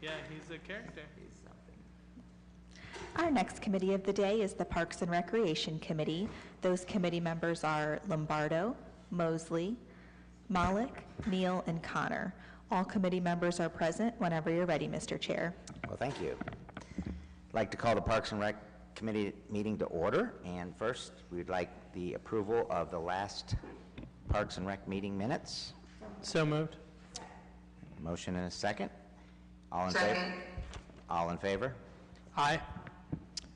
Yeah, he's a character. He's something. Our next committee of the day is the Parks and Recreation Committee. Those committee members are Lombardo, Mosley, Malik, Neal, and Connor. All committee members are present whenever you're ready, Mr. Chair. Well, thank you. I'd like to call the Parks and Rec Committee meeting to order. And first, we'd like the approval of the last Parks and Rec meeting minutes. So moved. Motion and a second. All in favor? All in favor? Aye.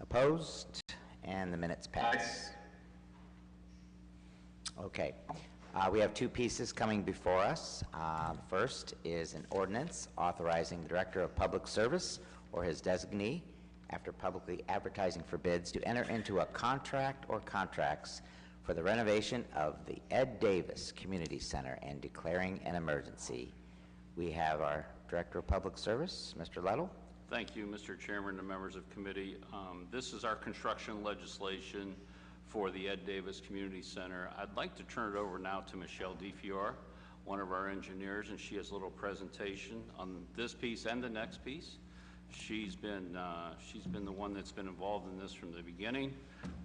Opposed? And the minutes pass. Okay. We have two pieces coming before us. The first is an ordinance authorizing the Director of Public Service or his designee, after publicly advertising for bids, to enter into a contract or contracts for the renovation of the Ed Davis Community Center and declaring an emergency. We have our Director of Public Service, Mr. Lettle. Thank you, Mr. Chairman and members of committee. This is our construction legislation for the Ed Davis Community Center. I'd like to turn it over now to Michelle DeFiore, one of our engineers, and she has a little presentation on this piece and the next piece. She's been the one that's been involved in this from the beginning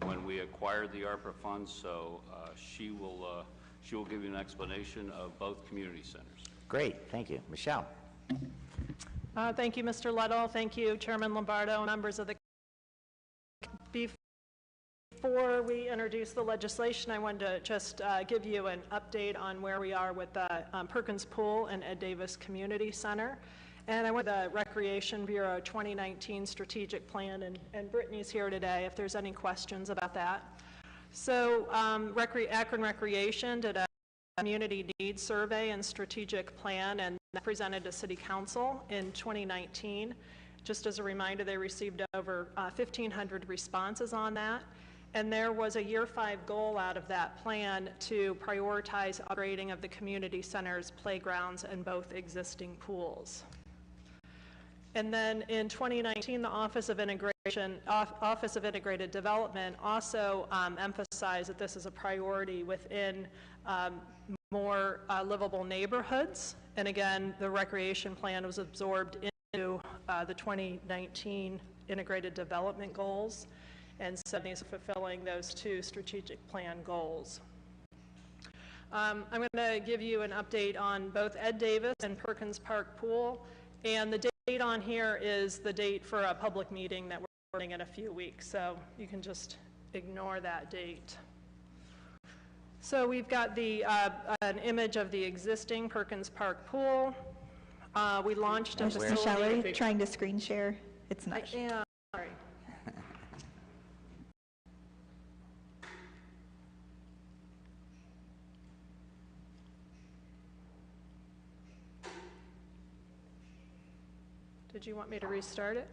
when we acquired the ARPA funds, so she will give you an explanation of both community centers. Great, thank you. Michelle. Thank you, Mr. Lettle. Thank you, Chairman Lombardo, members of the. Before we introduce the legislation, I wanted to just give you an update on where we are with the Perkins Pool and Ed Davis Community Center. And I want the Recreation Bureau 2019 strategic plan, and Brittany's here today if there's any questions about that. So Akron Recreation did a community needs survey and strategic plan, and presented to City Council in 2019. Just as a reminder, they received over 1,500 responses on that. And there was a year 5 goal out of that plan to prioritize upgrading of the community center's playgrounds and both existing pools. And then in 2019, the Office of Integrated Development also emphasized that this is a priority within more livable neighborhoods. And again, the recreation plan was absorbed into the 2019 integrated development goals, and so these are fulfilling those two strategic plan goals. I'm going to give you an update on both Ed Davis and Perkins Park Pool, and the date on here is the date for a public meeting that we're holding in a few weeks, so you can just ignore that date. So we've got the an image of the existing Perkins Park Pool. We launched a facility. Michelle, are you trying to screen share? It's not. I am. Sorry. Did you want me to restart it?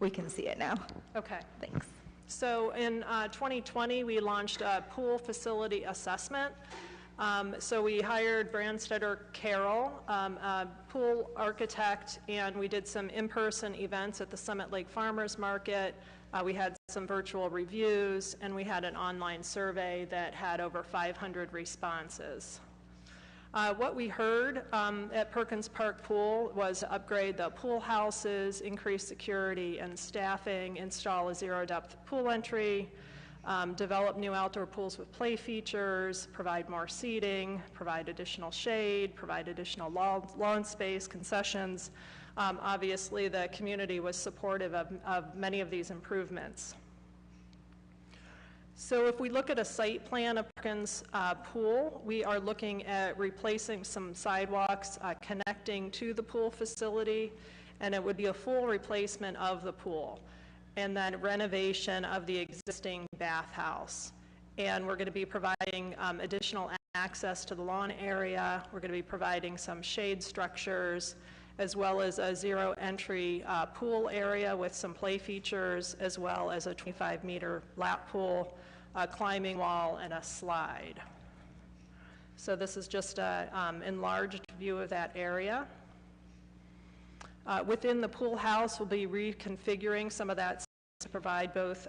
We can see it now. Okay. Thanks. So in 2020, we launched a pool facility assessment. So we hired Branstetter Carroll, a pool architect, and we did some in-person events at the Summit Lake Farmers Market. We had some virtual reviews, and we had an online survey that had over 500 responses. What we heard at Perkins Park Pool was to upgrade the pool houses, increase security and staffing, install a zero-depth pool entry, develop new outdoor pools with play features, provide more seating, provide additional shade, provide additional lawn space, concessions. Obviously, the community was supportive of many of these improvements. So if we look at a site plan of Perkins Pool, we are looking at replacing some sidewalks connecting to the pool facility, and it would be a full replacement of the pool, and then renovation of the existing bathhouse. And we're going to be providing additional access to the lawn area. We're going to be providing some shade structures, as well as a zero entry pool area with some play features, as well as a 25-meter lap pool, a climbing wall, and a slide. So this is just an enlarged view of that area. Within the pool house, we'll be reconfiguring some of that to provide both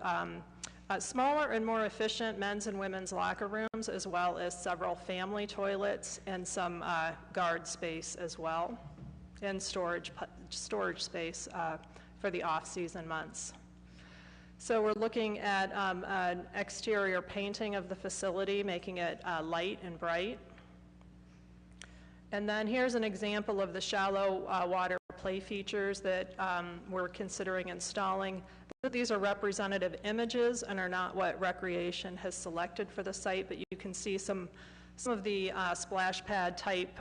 smaller and more efficient men's and women's locker rooms, as well as several family toilets and some guard space as well and storage space for the off-season months. So we're looking at an exterior painting of the facility, making it light and bright. And then here's an example of the shallow water play features that we're considering installing. These are representative images and are not what Recreation has selected for the site, but you can see some of the splash pad type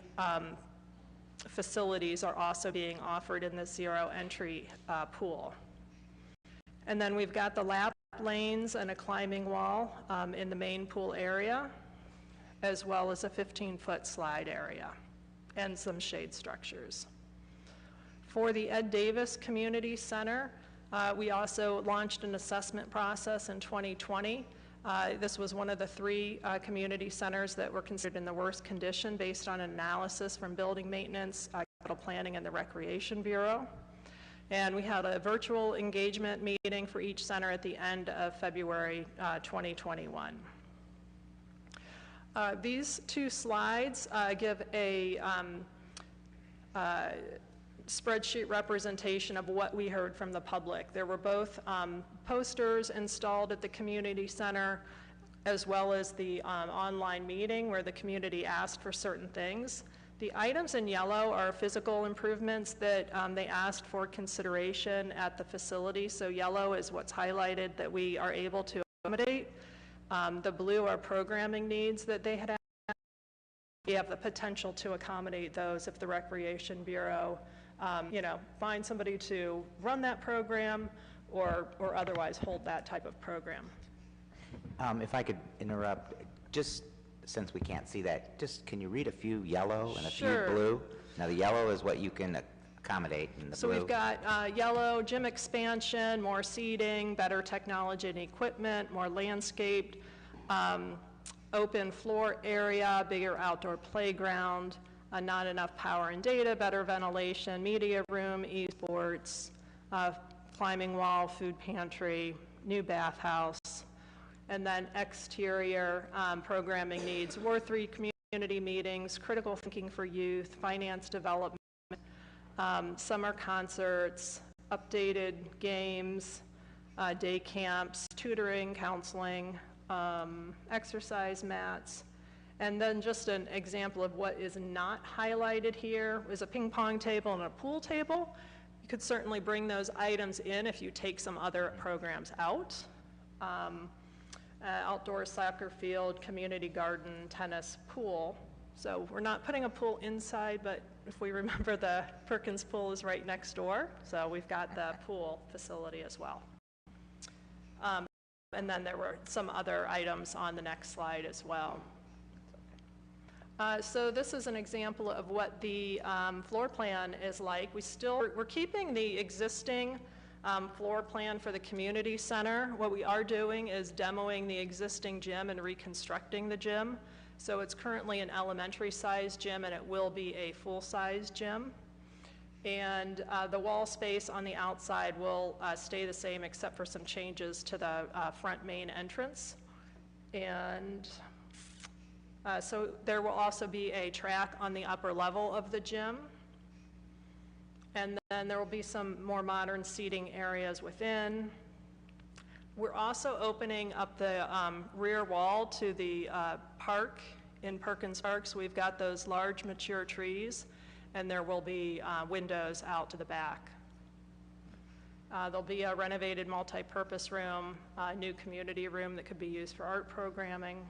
facilities are also being offered in the zero entry pool. And then we've got the lap lanes and a climbing wall in the main pool area, as well as a 15-foot slide area and some shade structures. For the Ed Davis Community Center, we also launched an assessment process in 2020. This was one of the 3 community centers that were considered in the worst condition based on an analysis from Building Maintenance, Capital Planning, and the Recreation Bureau. And we had a virtual engagement meeting for each center at the end of February 2021. These 2 slides give a spreadsheet representation of what we heard from the public. There were both posters installed at the community center, as well as the online meeting where the community asked for certain things. The items in yellow are physical improvements that they asked for consideration at the facility. So yellow is what's highlighted that we are able to accommodate. The blue are programming needs that they had asked. We have the potential to accommodate those if the Recreation Bureau find somebody to run that program or otherwise hold that type of program. If I could interrupt, just since we can't see that, just can you read a few yellow and a Sure. few blue? Now, the yellow is what you can accommodate, and the So blue. we've got yellow, gym expansion, more seating, better technology and equipment, more landscaped, open floor area, bigger outdoor playground, not enough power and data, better ventilation, media room, esports, climbing wall, food pantry, new bathhouse, and then exterior programming needs, War 3 community meetings, critical thinking for youth, finance development, summer concerts, updated games, day camps, tutoring, counseling, exercise mats. And then just an example of what is not highlighted here is a ping pong table and a pool table. You could certainly bring those items in if you take some other programs out. Outdoor soccer field, community garden, tennis, pool. So we're not putting a pool inside, but if we remember, the Perkins pool is right next door. So we've got the pool facility as well. And then there were some other items on the next slide as well. So this is an example of what the floor plan is like. We're keeping the existing floor plan for the community center. What we are doing is demoing the existing gym and reconstructing the gym. So it's currently an elementary size gym, and it will be a full-size gym. And the wall space on the outside will stay the same except for some changes to the front main entrance. And so there will also be a track on the upper level of the gym. And then there will be some more modern seating areas within. We're also opening up the rear wall to the park in Perkins Park. So we've got those large mature trees, and there will be windows out to the back. There'll be a renovated multi-purpose room, a new community room that could be used for art programming.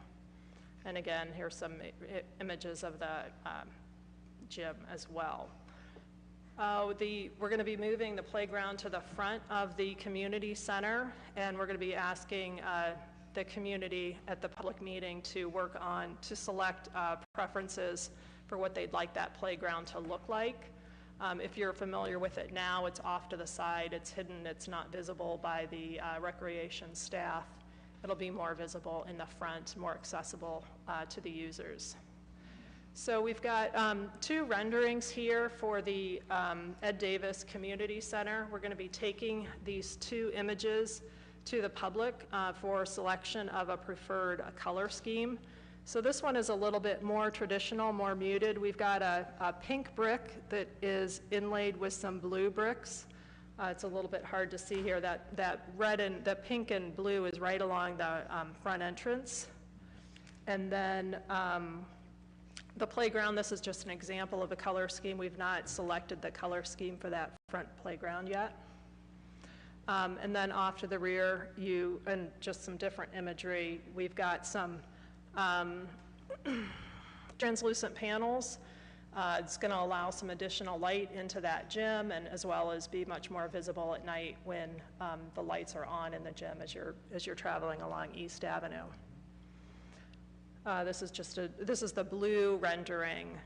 And again, here's some images of the gym as well. We're going to be moving the playground to the front of the community center, and we're going to be asking the community at the public meeting to select preferences for what they'd like that playground to look like. If you're familiar with it now, it's off to the side, it's hidden, it's not visible by the recreation staff. It'll be more visible in the front, more accessible to the users. So we've got 2 renderings here for the Ed Davis Community Center. We're going to be taking these 2 images to the public for selection of a preferred color scheme. So this one is a little bit more traditional, more muted. We've got a pink brick that is inlaid with some blue bricks. It's a little bit hard to see here. That red and the pink and blue is right along the front entrance. And then the playground, this is just an example of the color scheme. We've not selected the color scheme for that front playground yet. And then off to the rear, and just some different imagery, we've got some translucent panels. It's going to allow some additional light into that gym, and as well as be much more visible at night when the lights are on in the gym as you're traveling along East Avenue. This is the blue rendering.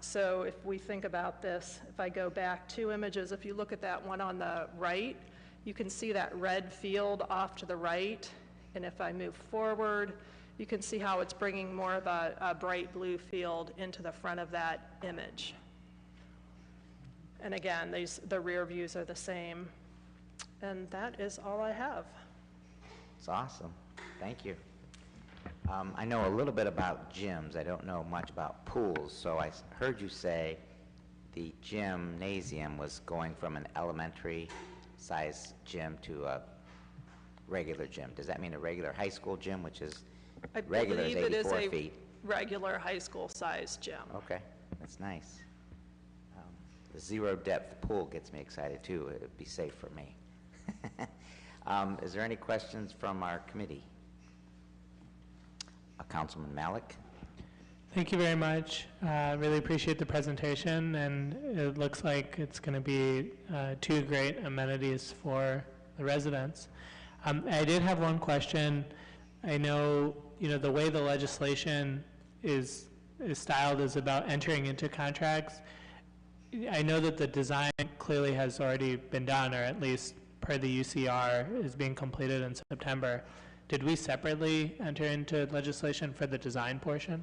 So if we think about this, if I go back 2 images, if you look at that one on the right, you can see that red field off to the right. And if I move forward, you can see how it's bringing more of a bright blue field into the front of that image. And again, the rear views are the same. And that is all I have. It's awesome. Thank you. I know a little bit about gyms. I don't know much about pools. So I heard you say the gymnasium was going from an elementary size gym to a regular gym. Does that mean a regular high school gym, which is regular is 84 feet? Regular high school size gym. Okay, that's nice. The zero depth pool gets me excited too. It would be safe for me. Is there any questions from our committee? Councilman Malik. Thank you very much. Really appreciate the presentation, and it looks like it's going to be 2 great amenities for the residents. I did have one question. I know, the way the legislation is styled is about entering into contracts. I know that the design clearly has already been done, or at least per the UCR is being completed in September. Did we separately enter into legislation for the design portion?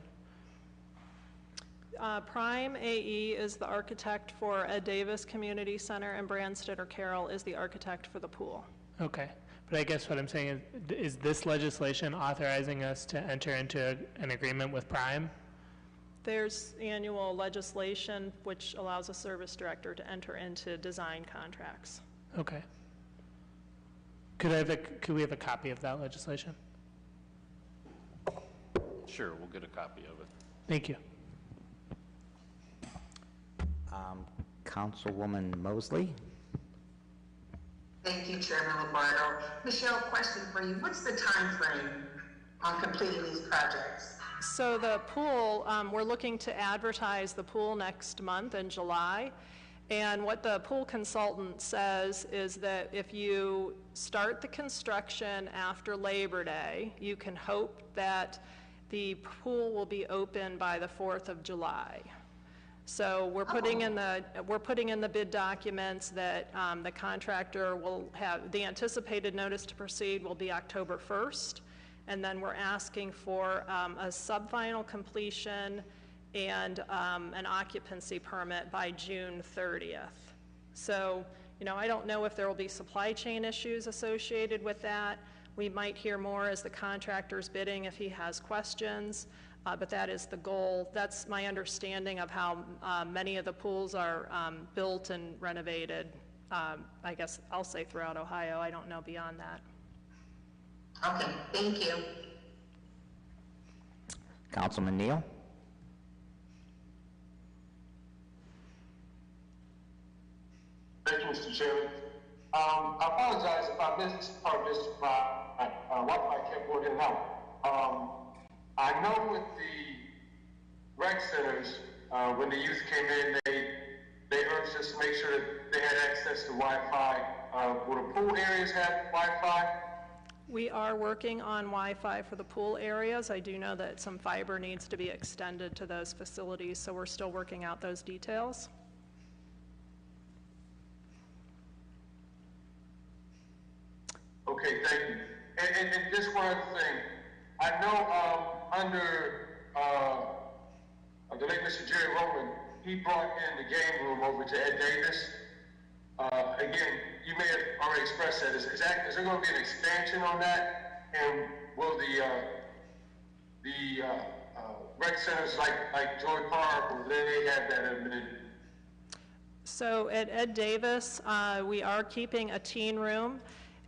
Prime AE is the architect for Ed Davis Community Center, and Branstetter Carroll is the architect for the pool. Okay, but I guess what I'm saying is this legislation authorizing us to enter into an agreement with Prime? There's annual legislation which allows a service director to enter into design contracts. Okay. Could we have a copy of that legislation? Sure, we'll get a copy of it. Thank you. Councilwoman Mosley. Thank you, Chairman Lombardo. Michelle, question for you. What's the time frame on completing these projects? So the pool, we're looking to advertise the pool next month in July. And what the pool consultant says is that if you start the construction after Labor Day, you can hope that the pool will be open by the 4th of July. So we're putting in the bid documents that the contractor will have, the anticipated notice to proceed will be October 1st. And then we're asking for a sub-final completion and an occupancy permit by June 30th. So, I don't know if there will be supply chain issues associated with that. We might hear more as the contractor's bidding if he has questions, but that is the goal. That's my understanding of how many of the pools are built and renovated, I guess I'll say throughout Ohio. I don't know beyond that. Okay, thank you. Councilman Neal. Thank you, Mr. Chairman. I apologize if I missed part of this, my Wi-Fi kept going in and out. I know with the rec centers, when the youth came in, they urged us to make sure that they had access to Wi-Fi. Will the pool areas have Wi-Fi? We are working on Wi-Fi for the pool areas. I do know that some fiber needs to be extended to those facilities, so we're still working out those details. Okay, thank you. And just one other thing. I know under the late Mr. Jerry Rowland, he brought in the game room over to Ed Davis. Again, you may have already expressed that. Is there going to be an expansion on that? And will the rec centers like Joy Park, or they have that amenity? So at Ed Davis, we are keeping a teen room,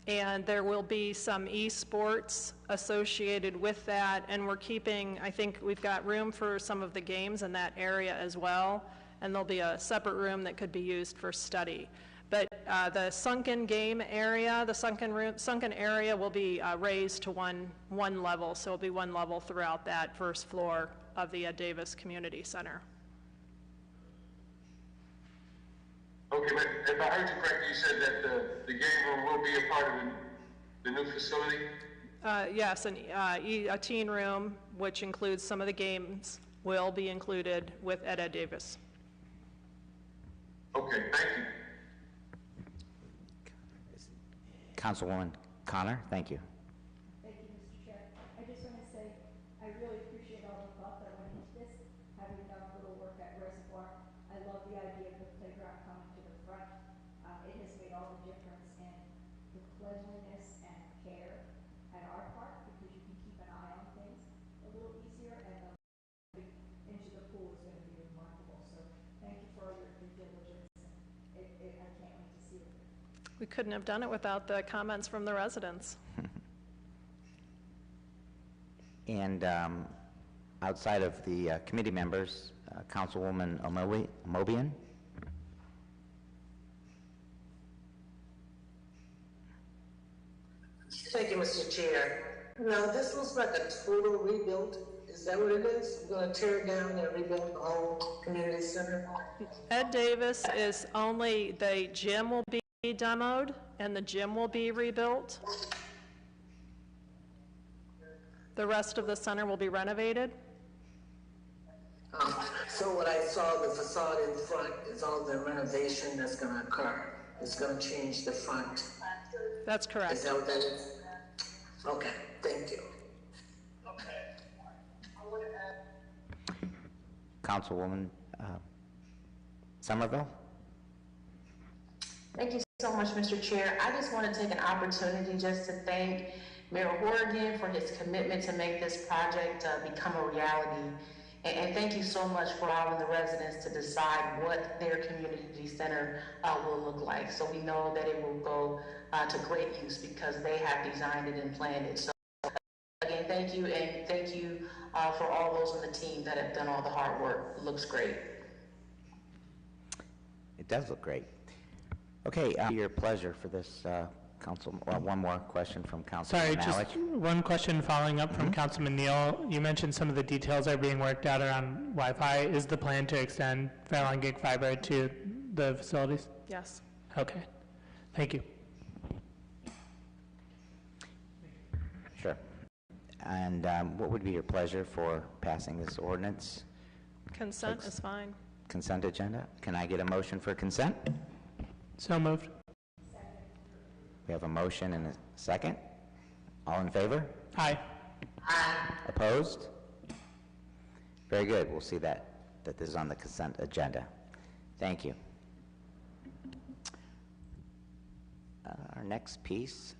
and there will be some esports associated with that, and we're keeping, I think we've got room for some of the games in that area as well, and there'll be a separate room that could be used for study. But the sunken game area, the sunken area will be raised to one level, so it'll be one level throughout that first floor of the Ed Davis Community Center. Okay, but if I heard you correctly, you said that the game room will be a part of the new facility? Yes, a teen room, which includes some of the games, will be included with Ed Davis. Okay, thank you. Councilwoman Connor, thank you. Thank you, Mr. Chair. I just want to say, I really appreciate all the thought that went into this, having done a little work at Reservoir. I love the idea of the playground coming to the front. It has made all the difference in the cleanliness and care at our park, because you can keep an eye on things a little easier, and the into the pool is going to be remarkable. So thank you for all your due diligence. I can't wait to see it. We couldn't have done it without the comments from the residents. And outside of the committee members, Councilwoman Amobian. Thank you, Mr. Chair. Now, this looks like a total rebuild. Is that what it is? We're going to tear it down and rebuild the whole community center? Ed Davis is only, the gym will be demoed and the gym will be rebuilt. The rest of the center will be renovated. So what I saw, the facade in front is all the renovation that's going to occur. It's going to change the front. That's Is correct. that what that is? Okay, thank you. Councilwoman Somerville. Thank you so much, Mr. Chair. I just want to take an opportunity just to thank Mayor Horrigan for his commitment to make this project become a reality. And thank you so much for allowing the residents to decide what their community center will look like. So we know that it will go to great use because they have designed it and planned it. So again, thank you, and thank you for all those on the team that have done all the hard work. It looks great. It does look great. Okay, your pleasure for this council. One more question from Councilman Sorry, Malik. just one question following up from Councilman Neal. You mentioned some of the details are being worked out around Wi-Fi. Is the plan to extend Fairlawn Gig Fiber to the facilities? Yes. Okay, thank you. Sure. And what would be your pleasure for passing this ordinance? Consent is fine. Consent agenda? Can I get a motion for consent? So moved. We have a motion and a second. All in favor? Aye. Opposed? Very good. We'll see that this is on the consent agenda. Thank you. Our next piece.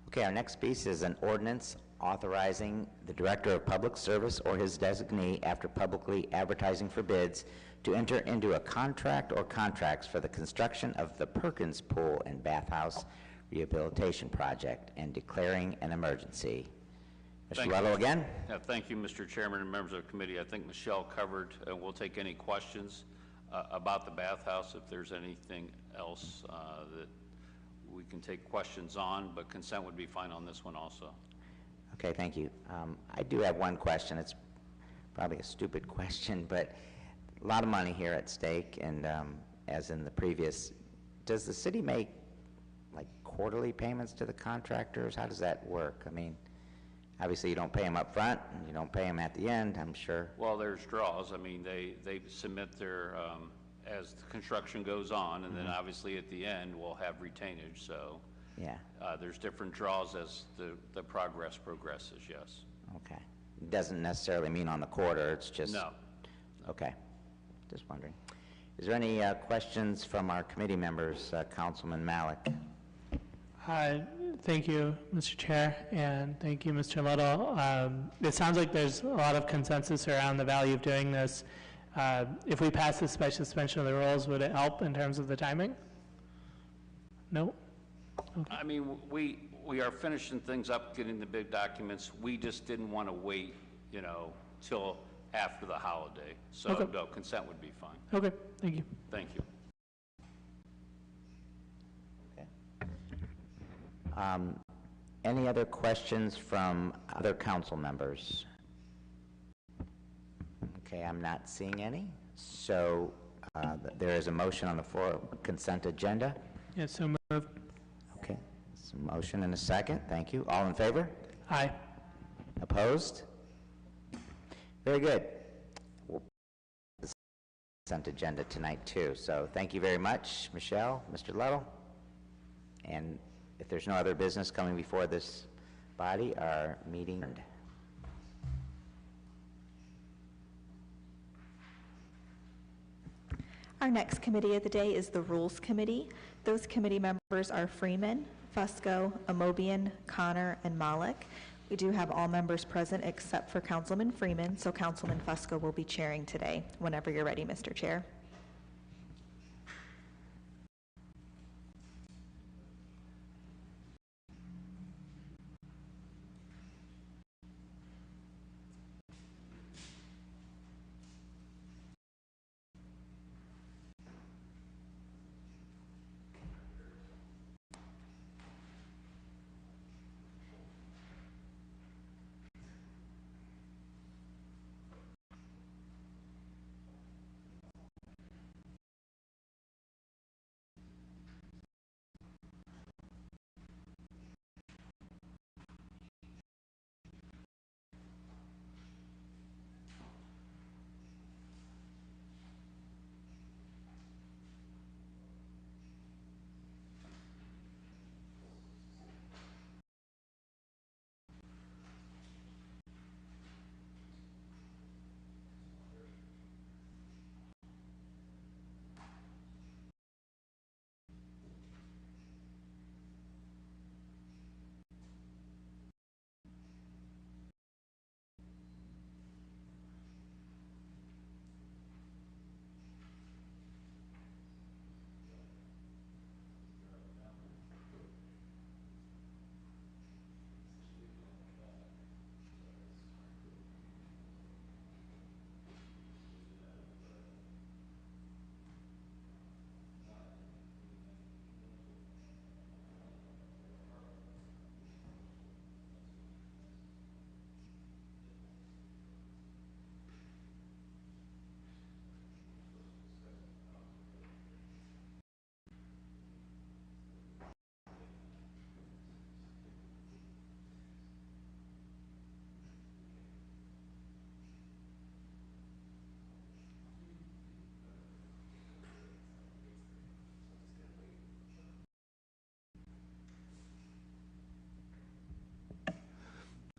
Okay, our next piece is an ordinance authorizing the Director of Public Service or his designee, after publicly advertising for bids, to enter into a contract or contracts for the construction of the Perkins Pool and Bathhouse Rehabilitation Project and declaring an emergency. Mr. Ludlow again? Thank you, Mr. Chairman and members of the committee. I think Michelle covered, we'll take any questions about the bathhouse if there's anything else that we can take questions on, but consent would be fine on this one also. Okay, thank you. I do have one question. It's probably a stupid question, but a lot of money here at stake, and as in the previous, does the city make like quarterly payments to the contractors? How does that work? I mean, obviously you don't pay them up front, and you don't pay them at the end, I'm sure. Well, there's draws. I mean, they submit their, as the construction goes on, and then obviously at the end we'll have retainage, so. Yeah. There's different draws as the progress progresses, yes. Okay. It doesn't necessarily mean on the quarter, it's just... No. Okay. Just wondering. Is there any questions from our committee members, Councilman Malik? Thank you, Mr. Chair, and thank you, Mr. Little. It sounds like there's a lot of consensus around the value of doing this. If we pass this by suspension of the rules, would it help in terms of the timing? No? I mean, we are finishing things up, getting the big documents. We just didn't want to wait, you know, till after the holiday. So, Okay. no, consent would be fine. Okay, thank you. Thank you. Any other questions from other council members? Okay, I'm not seeing any. So there is a motion on the floor, consent agenda. Yes, so moved. Okay, so motion and a second. Thank you. All in favor? Aye. Opposed? Very good. We'll consent agenda tonight too. So thank you very much, Michelle, Mr. Little. And if there's no other business coming before this body, our meeting. Our next committee of the day is the Rules Committee. Those committee members are Freeman, Fusco, Amobian, Connor, and Malik. We do have all members present except for Councilman Freeman, so Councilman Fusco will be chairing today. Whenever you're ready, Mr. Chair.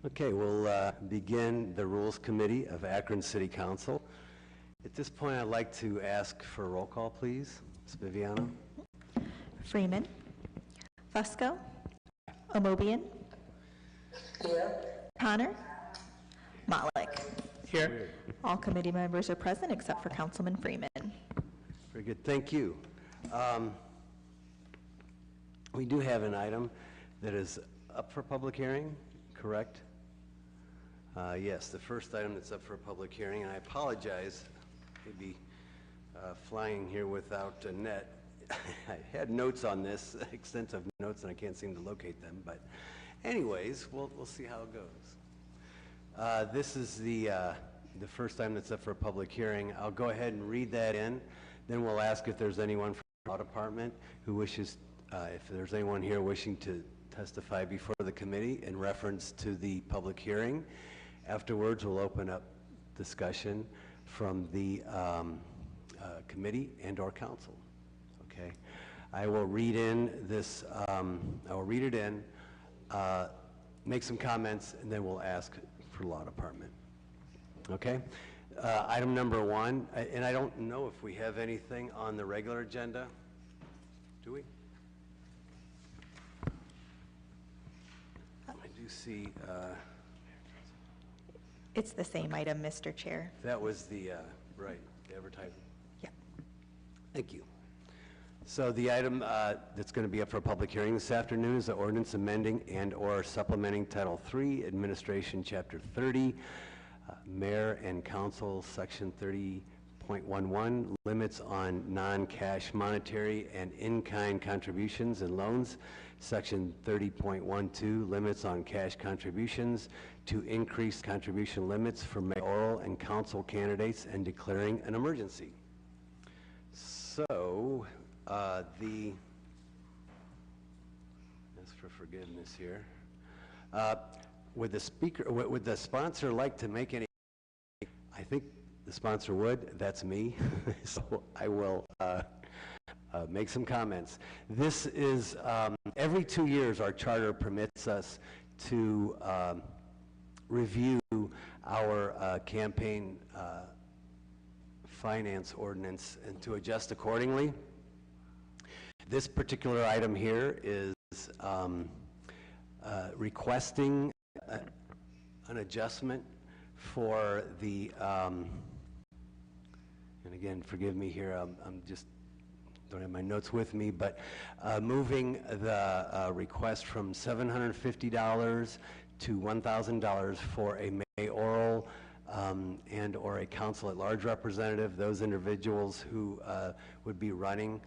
Okay, we'll begin the Rules Committee of Akron City Council. At this point, I'd like to ask for a roll call, please. Ms. Viviano? Freeman, Fusco, Amobian, Here. Connor, Malik. Here. All committee members are present except for Councilman Freeman. Very good, thank you. We do have an item that is up for public hearing, correct? Yes, the first item that's up for a public hearing, and I apologize, maybe flying here without a net. I had notes on this, extensive notes, and I can't seem to locate them, but anyways, we'll see how it goes. This is the first item that's up for a public hearing. I'll go ahead and read that in, then we'll ask if there's anyone from the law department who wishes, if there's anyone here wishing to testify before the committee in reference to the public hearing. Afterwards, we'll open up discussion from the committee and or council. Okay, I will read in this. I will read it in, make some comments, and then we'll ask for law department. Okay, item number one, and I don't know if we have anything on the regular agenda. Do we? see, It's the same item, Mr. Chair. that was the, right, the advertising. Yep. Thank you. So the item that's going to be up for a public hearing this afternoon is the ordinance amending and/or supplementing Title III, Administration, Chapter 30, Mayor and Council, Section 30.11, limits on non-cash monetary and in-kind contributions and loans. Section 30.12, limits on cash contributions to increase contribution limits for mayoral and council candidates and declaring an emergency. So, ask for forgiveness here. Would the sponsor like to make any? I think the sponsor would. That's me. So I will make some comments. This is every 2 years our charter permits us to review our campaign finance ordinance and to adjust accordingly. This particular item here is requesting an adjustment for the, and again, forgive me here, I'm just, don't have my notes with me, but moving the request from $750 to $1,000 for a mayoral and or a council at large representative, those individuals who would be running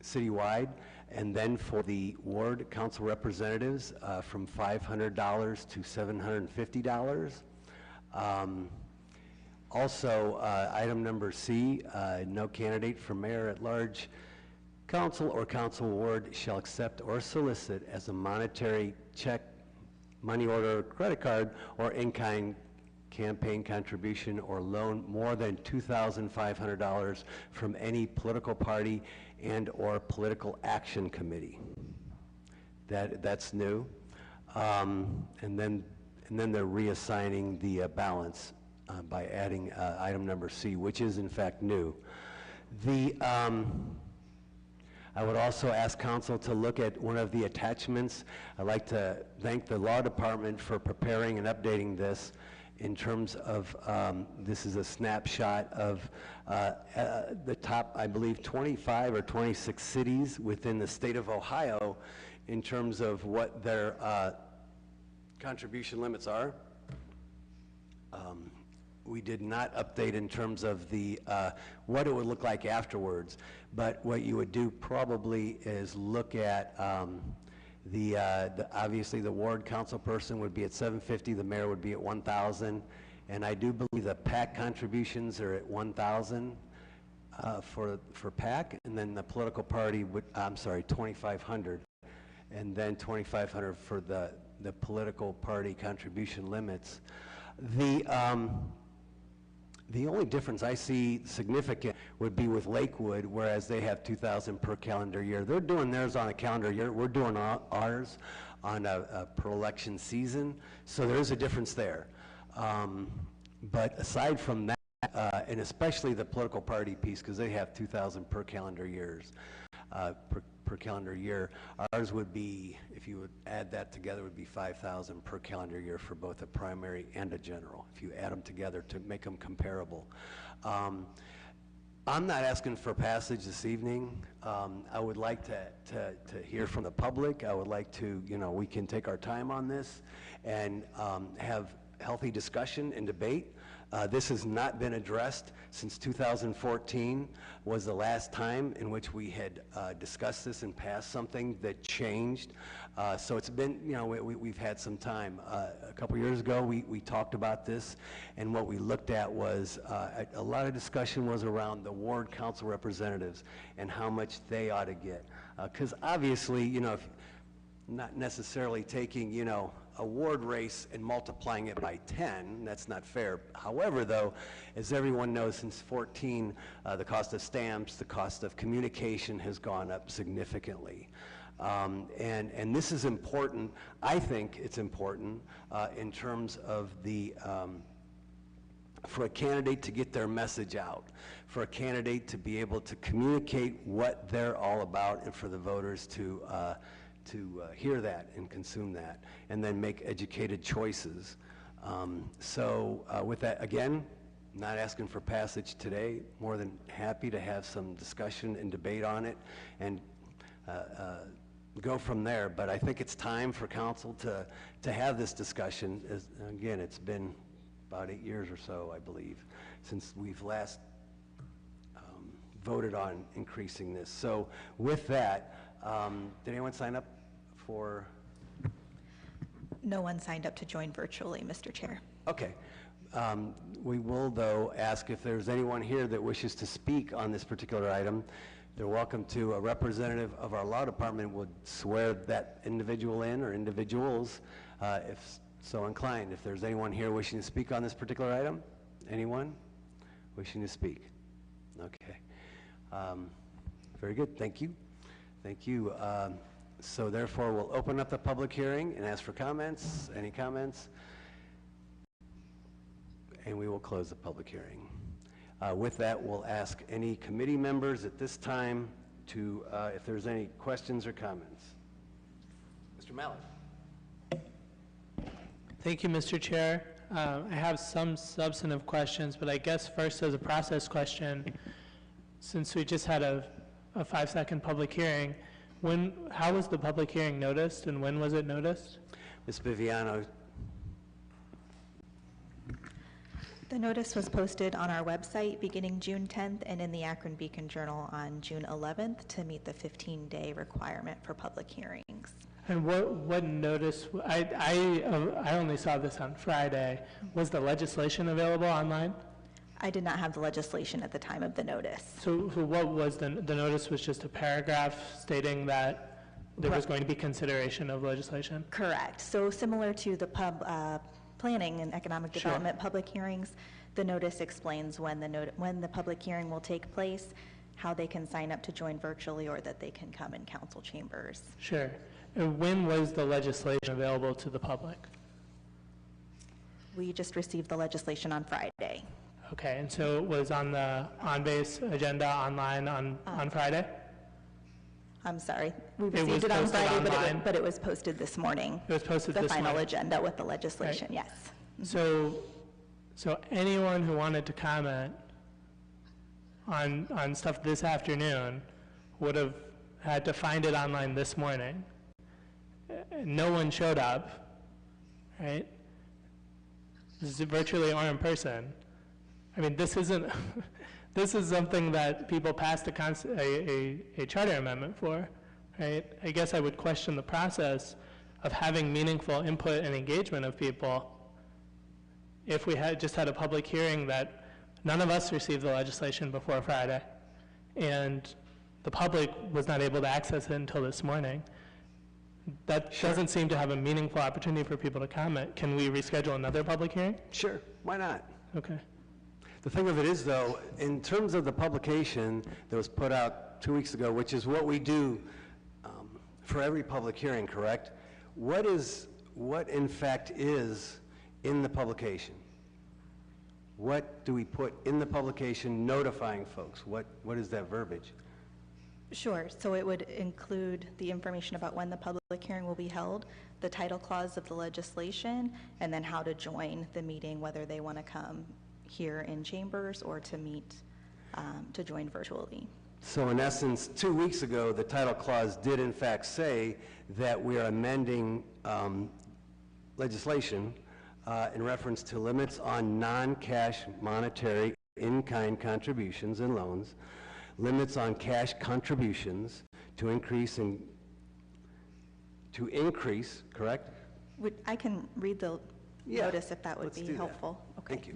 citywide, and then for the ward council representatives from $500 to $750. Also, item number C, no candidate for mayor at large council or council ward shall accept or solicit as a monetary check, money order, credit card, or in-kind campaign contribution or loan more than $2,500 from any political party and or political action committee. That's new. And then they're reassigning the balance by adding item number C, which is in fact new. I would also ask council to look at one of the attachments. I'd like to thank the law department for preparing and updating this in terms of, this is a snapshot of the top, I believe, 25 or 26 cities within the state of Ohio in terms of what their contribution limits are. We did not update in terms of the what it would look like afterwards, but what you would do probably is look at obviously the ward council person would be at $750, the mayor would be at $1,000, and I do believe the PAC contributions are at $1,000 for PAC, and then the political party would, I'm sorry, $2,500, and then $2,500 for the political party contribution limits. The only difference I see significant would be with Lakewood, whereas they have $2,000 per calendar year. They're doing theirs on a calendar year. We're doing ours on a per election season. So there's a difference there. But aside from that, and especially the political party piece, because they have $2,000 per calendar years, per calendar year. Ours would be, if you would add that together, would be $5,000 per calendar year for both a primary and a general, if you add them together to make them comparable. I'm not asking for passage this evening. I would like to hear from the public. I would like to, we can take our time on this and have healthy discussion and debate. This has not been addressed since 2014 was the last time in which we had discussed this and passed something that changed. So it's been, we've had some time. A couple years ago, we talked about this, and what we looked at was a lot of discussion was around the ward council representatives and how much they ought to get. Because obviously, if not necessarily taking, a ward race and multiplying it by 10, that's not fair. However, though, as everyone knows, since 14, the cost of stamps, the cost of communication has gone up significantly. And this is important. I think it's important in terms of the, for a candidate to get their message out, for a candidate to be able to communicate what they're all about, and for the voters to hear that and consume that, and then make educated choices. With that, again, not asking for passage today, more than happy to have some discussion and debate on it and go from there. But I think it's time for council to have this discussion. Again, it's been about 8 years or so, I believe, since we've last voted on increasing this. So with that, did anyone sign up for? No one signed up to join virtually, Mr. Chair. Okay. We will, though, ask if there's anyone here that wishes to speak on this particular item. They're welcome to. A representative of our law department would swear that individual in, or individuals, if so inclined. If there's anyone here wishing to speak on this particular item? Anyone wishing to speak? Okay. Very good. Thank you. Thank you. So therefore, we'll open up the public hearing and ask for comments. Any comments? And we will close the public hearing. With that, we'll ask any committee members at this time to, if there's any questions or comments. Mr. Mallett. Thank you, Mr. Chair. I have some substantive questions, but I guess first as a process question, since we just had a 5-second public hearing, how was the public hearing noticed and when was it noticed? Ms. Viviano. The notice was posted on our website beginning June 10th and in the Akron Beacon Journal on June 11th to meet the 15-day requirement for public hearings. And what notice, I only saw this on Friday. Was the legislation available online? I did not have the legislation at the time of the notice. So what was the notice was just a paragraph stating that there was going to be consideration of legislation? Correct. So similar to the planning and economic development public hearings, the notice explains when the public hearing will take place, how they can sign up to join virtually, or that they can come in council chambers. Sure. And when was the legislation available to the public? We just received the legislation on Friday. Okay, and so it was on the on-base agenda online on Friday? I'm sorry, we received it on Friday, but it was posted this morning. It was posted this morning. The final agenda with the legislation, Right. yes. So anyone who wanted to comment on stuff this afternoon would have had to find it online this morning. No one showed up, right? This is virtually or in person. I mean, this isn't, this is something that people passed a charter amendment for, right? I guess I would question the process of having meaningful input and engagement of people if we had just had a public hearing that none of us received the legislation before Friday, and the public was not able to access it until this morning. That doesn't seem to have a meaningful opportunity for people to comment. Can we reschedule another public hearing? Sure, why not? Okay. The thing of it is, though, in terms of the publication that was put out 2 weeks ago, which is what we do for every public hearing, correct? What in fact is in the publication? What do we put in the publication notifying folks? What is that verbiage? Sure, so it would include the information about when the public hearing will be held, the title clause of the legislation, and then how to join the meeting, whether they want to come here in chambers or to meet, to join virtually. So in essence, 2 weeks ago, the title clause did in fact say that we are amending legislation in reference to limits on non-cash monetary in-kind contributions and loans, limits on cash contributions to increase, correct? I can read the notice if that would be helpful. Okay. Thank you.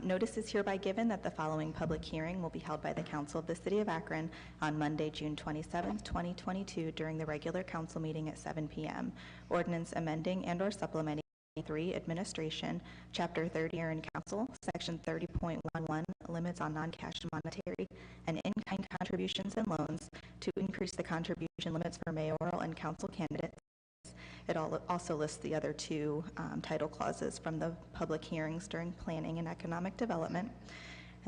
Notice is hereby given that the following public hearing will be held by the Council of the City of Akron on Monday, June 27th, 2022, during the regular council meeting at 7 p.m. Ordinance amending and/or supplementing 3 Administration, Chapter 30 in Council, Section 30.11, limits on non-cash monetary and in-kind contributions and loans to increase the contribution limits for mayoral and council candidates. It also lists the other 2 title clauses from the public hearings during planning and economic development.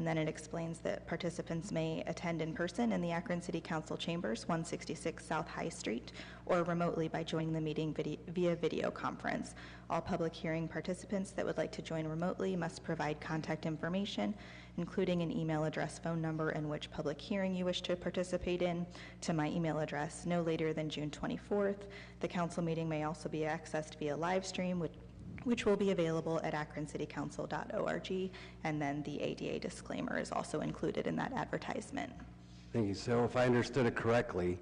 And then it explains that participants may attend in person in the Akron City Council chambers, 166 South High Street, or remotely by joining the meeting via video conference. All public hearing participants that would like to join remotely must provide contact information, including an email address, phone number, and which public hearing you wish to participate in, to my email address no later than June 24th. The council meeting may also be accessed via live stream, which will be available at akroncitycouncil.org, and then the ADA disclaimer is also included in that advertisement. Thank you. So if I understood it correctly,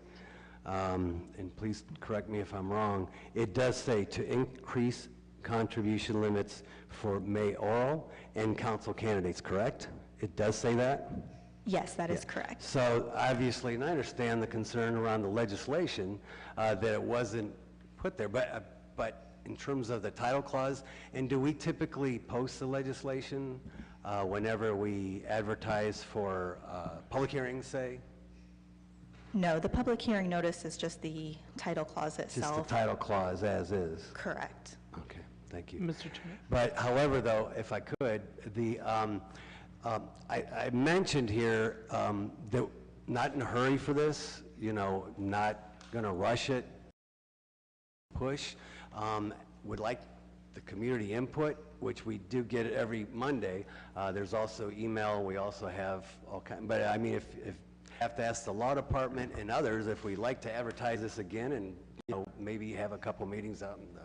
and please correct me if I'm wrong, it does say to increase contribution limits for mayoral and council candidates, correct? It does say that? Yes, that is correct. So obviously, and I understand the concern around the legislation, that it wasn't put there, but in terms of the title clause, and do we typically post the legislation whenever we advertise for public hearings, say? No, the public hearing notice is just the title clause itself. Just the title clause as is? Correct. Okay, thank you. Mr. Chair. But however, though, if I could, I mentioned here that not in a hurry for this, you know, not going to rush it, push. Would like the community input, which we do get every Monday. There's also email. We also have all kinds. But I mean, if have to ask the law department and others if we'd like to advertise this again, and you know, maybe have a couple meetings out in the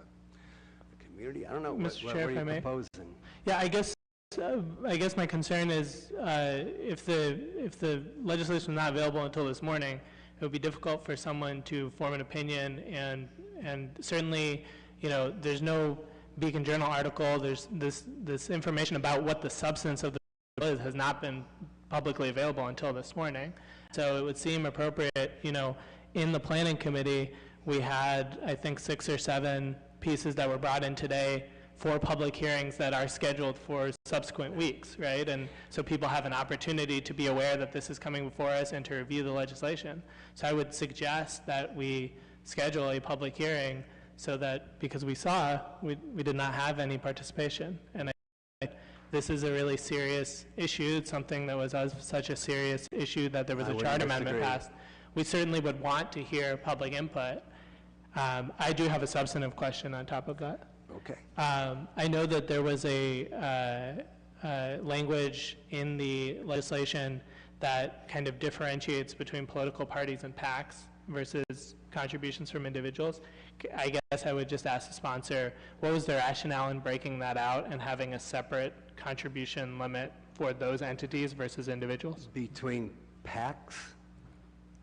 community. I don't know. Mr. What Chair, are if you I may? proposing? Yeah, I guess my concern is if the legislation is not available until this morning, it would be difficult for someone to form an opinion, and certainly, you know, there's no Beacon Journal article. There's this information about what the substance of the bill is has not been publicly available until this morning. So it would seem appropriate, you know, in the planning committee, we had, I think, 6 or 7 pieces that were brought in today for public hearings that are scheduled for subsequent weeks, right? And so people have an opportunity to be aware that this is coming before us and to review the legislation. So I would suggest that we schedule a public hearing so that, because we saw, we did not have any participation. And this is a really serious issue. It's something that was such a serious issue that there was a charter amendment passed. We certainly would want to hear public input. I do have a substantive question on top of that. Okay. I know that there was a language in the legislation that kind of differentiates between political parties and PACs versus contributions from individuals. I guess I would just ask the sponsor, what was the rationale in breaking that out and having a separate contribution limit for those entities versus individuals? Between PACs,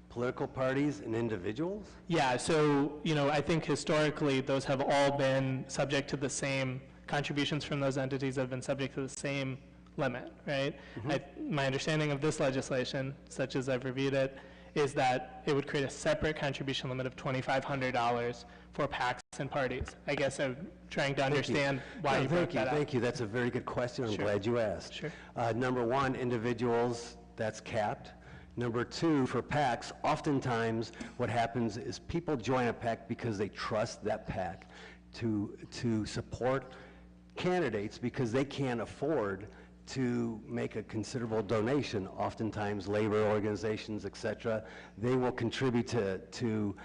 political parties, and individuals? Yeah, so, you know, I think historically those have all been subject to the same, contributions from those entities have been subject to the same limit, right? Mm-hmm. My understanding of this legislation, such as I've reviewed it, is that it would create a separate contribution limit of $2,500 for PACs and parties. I guess I'm trying to understand why you broke that out. Thank you. That's a very good question. I'm glad you asked. Sure. Number one, individuals, that's capped. Number two, for PACs, oftentimes what happens is people join a PAC because they trust that PAC to support candidates because they can't afford to make a considerable donation. Oftentimes, labor organizations, et cetera, they will contribute to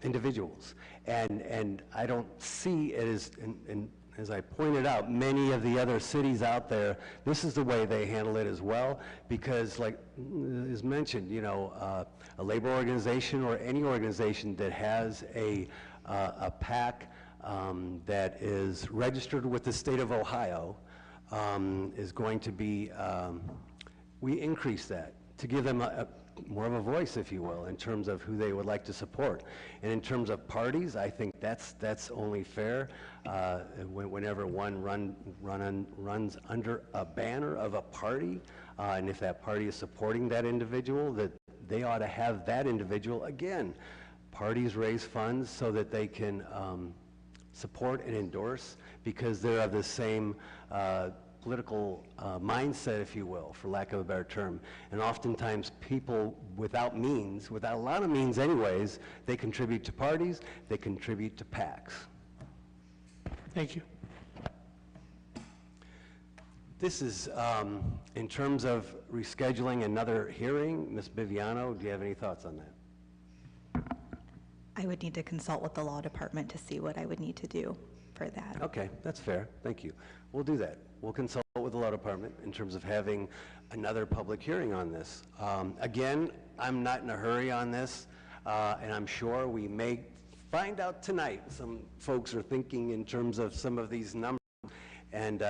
individuals. And I don't see it as, and as I pointed out, many of the other cities out there, this is the way they handle it as well, because like is mentioned, you know, a labor organization or any organization that has a PAC that is registered with the state of Ohio, is going to be, we increase that to give them more of a voice, if you will, in terms of who they would like to support. And in terms of parties, I think that's only fair. Whenever one runs under a banner of a party, and if that party is supporting that individual, that they ought to have that individual, again, parties raise funds so that they can support and endorse because they're of the same political mindset, if you will, for lack of a better term. And oftentimes people without means, without a lot of means anyways, they contribute to parties, they contribute to PACs. Thank you. This is, in terms of rescheduling another hearing, Ms. Biviano, do you have any thoughts on that? I would need to consult with the law department to see what I would need to do for that. Okay, that's fair, thank you. We'll do that. We'll consult with the law department in terms of having another public hearing on this. Again, I'm not in a hurry on this, and I'm sure we may find out tonight. Some folks are thinking in terms of some of these numbers, and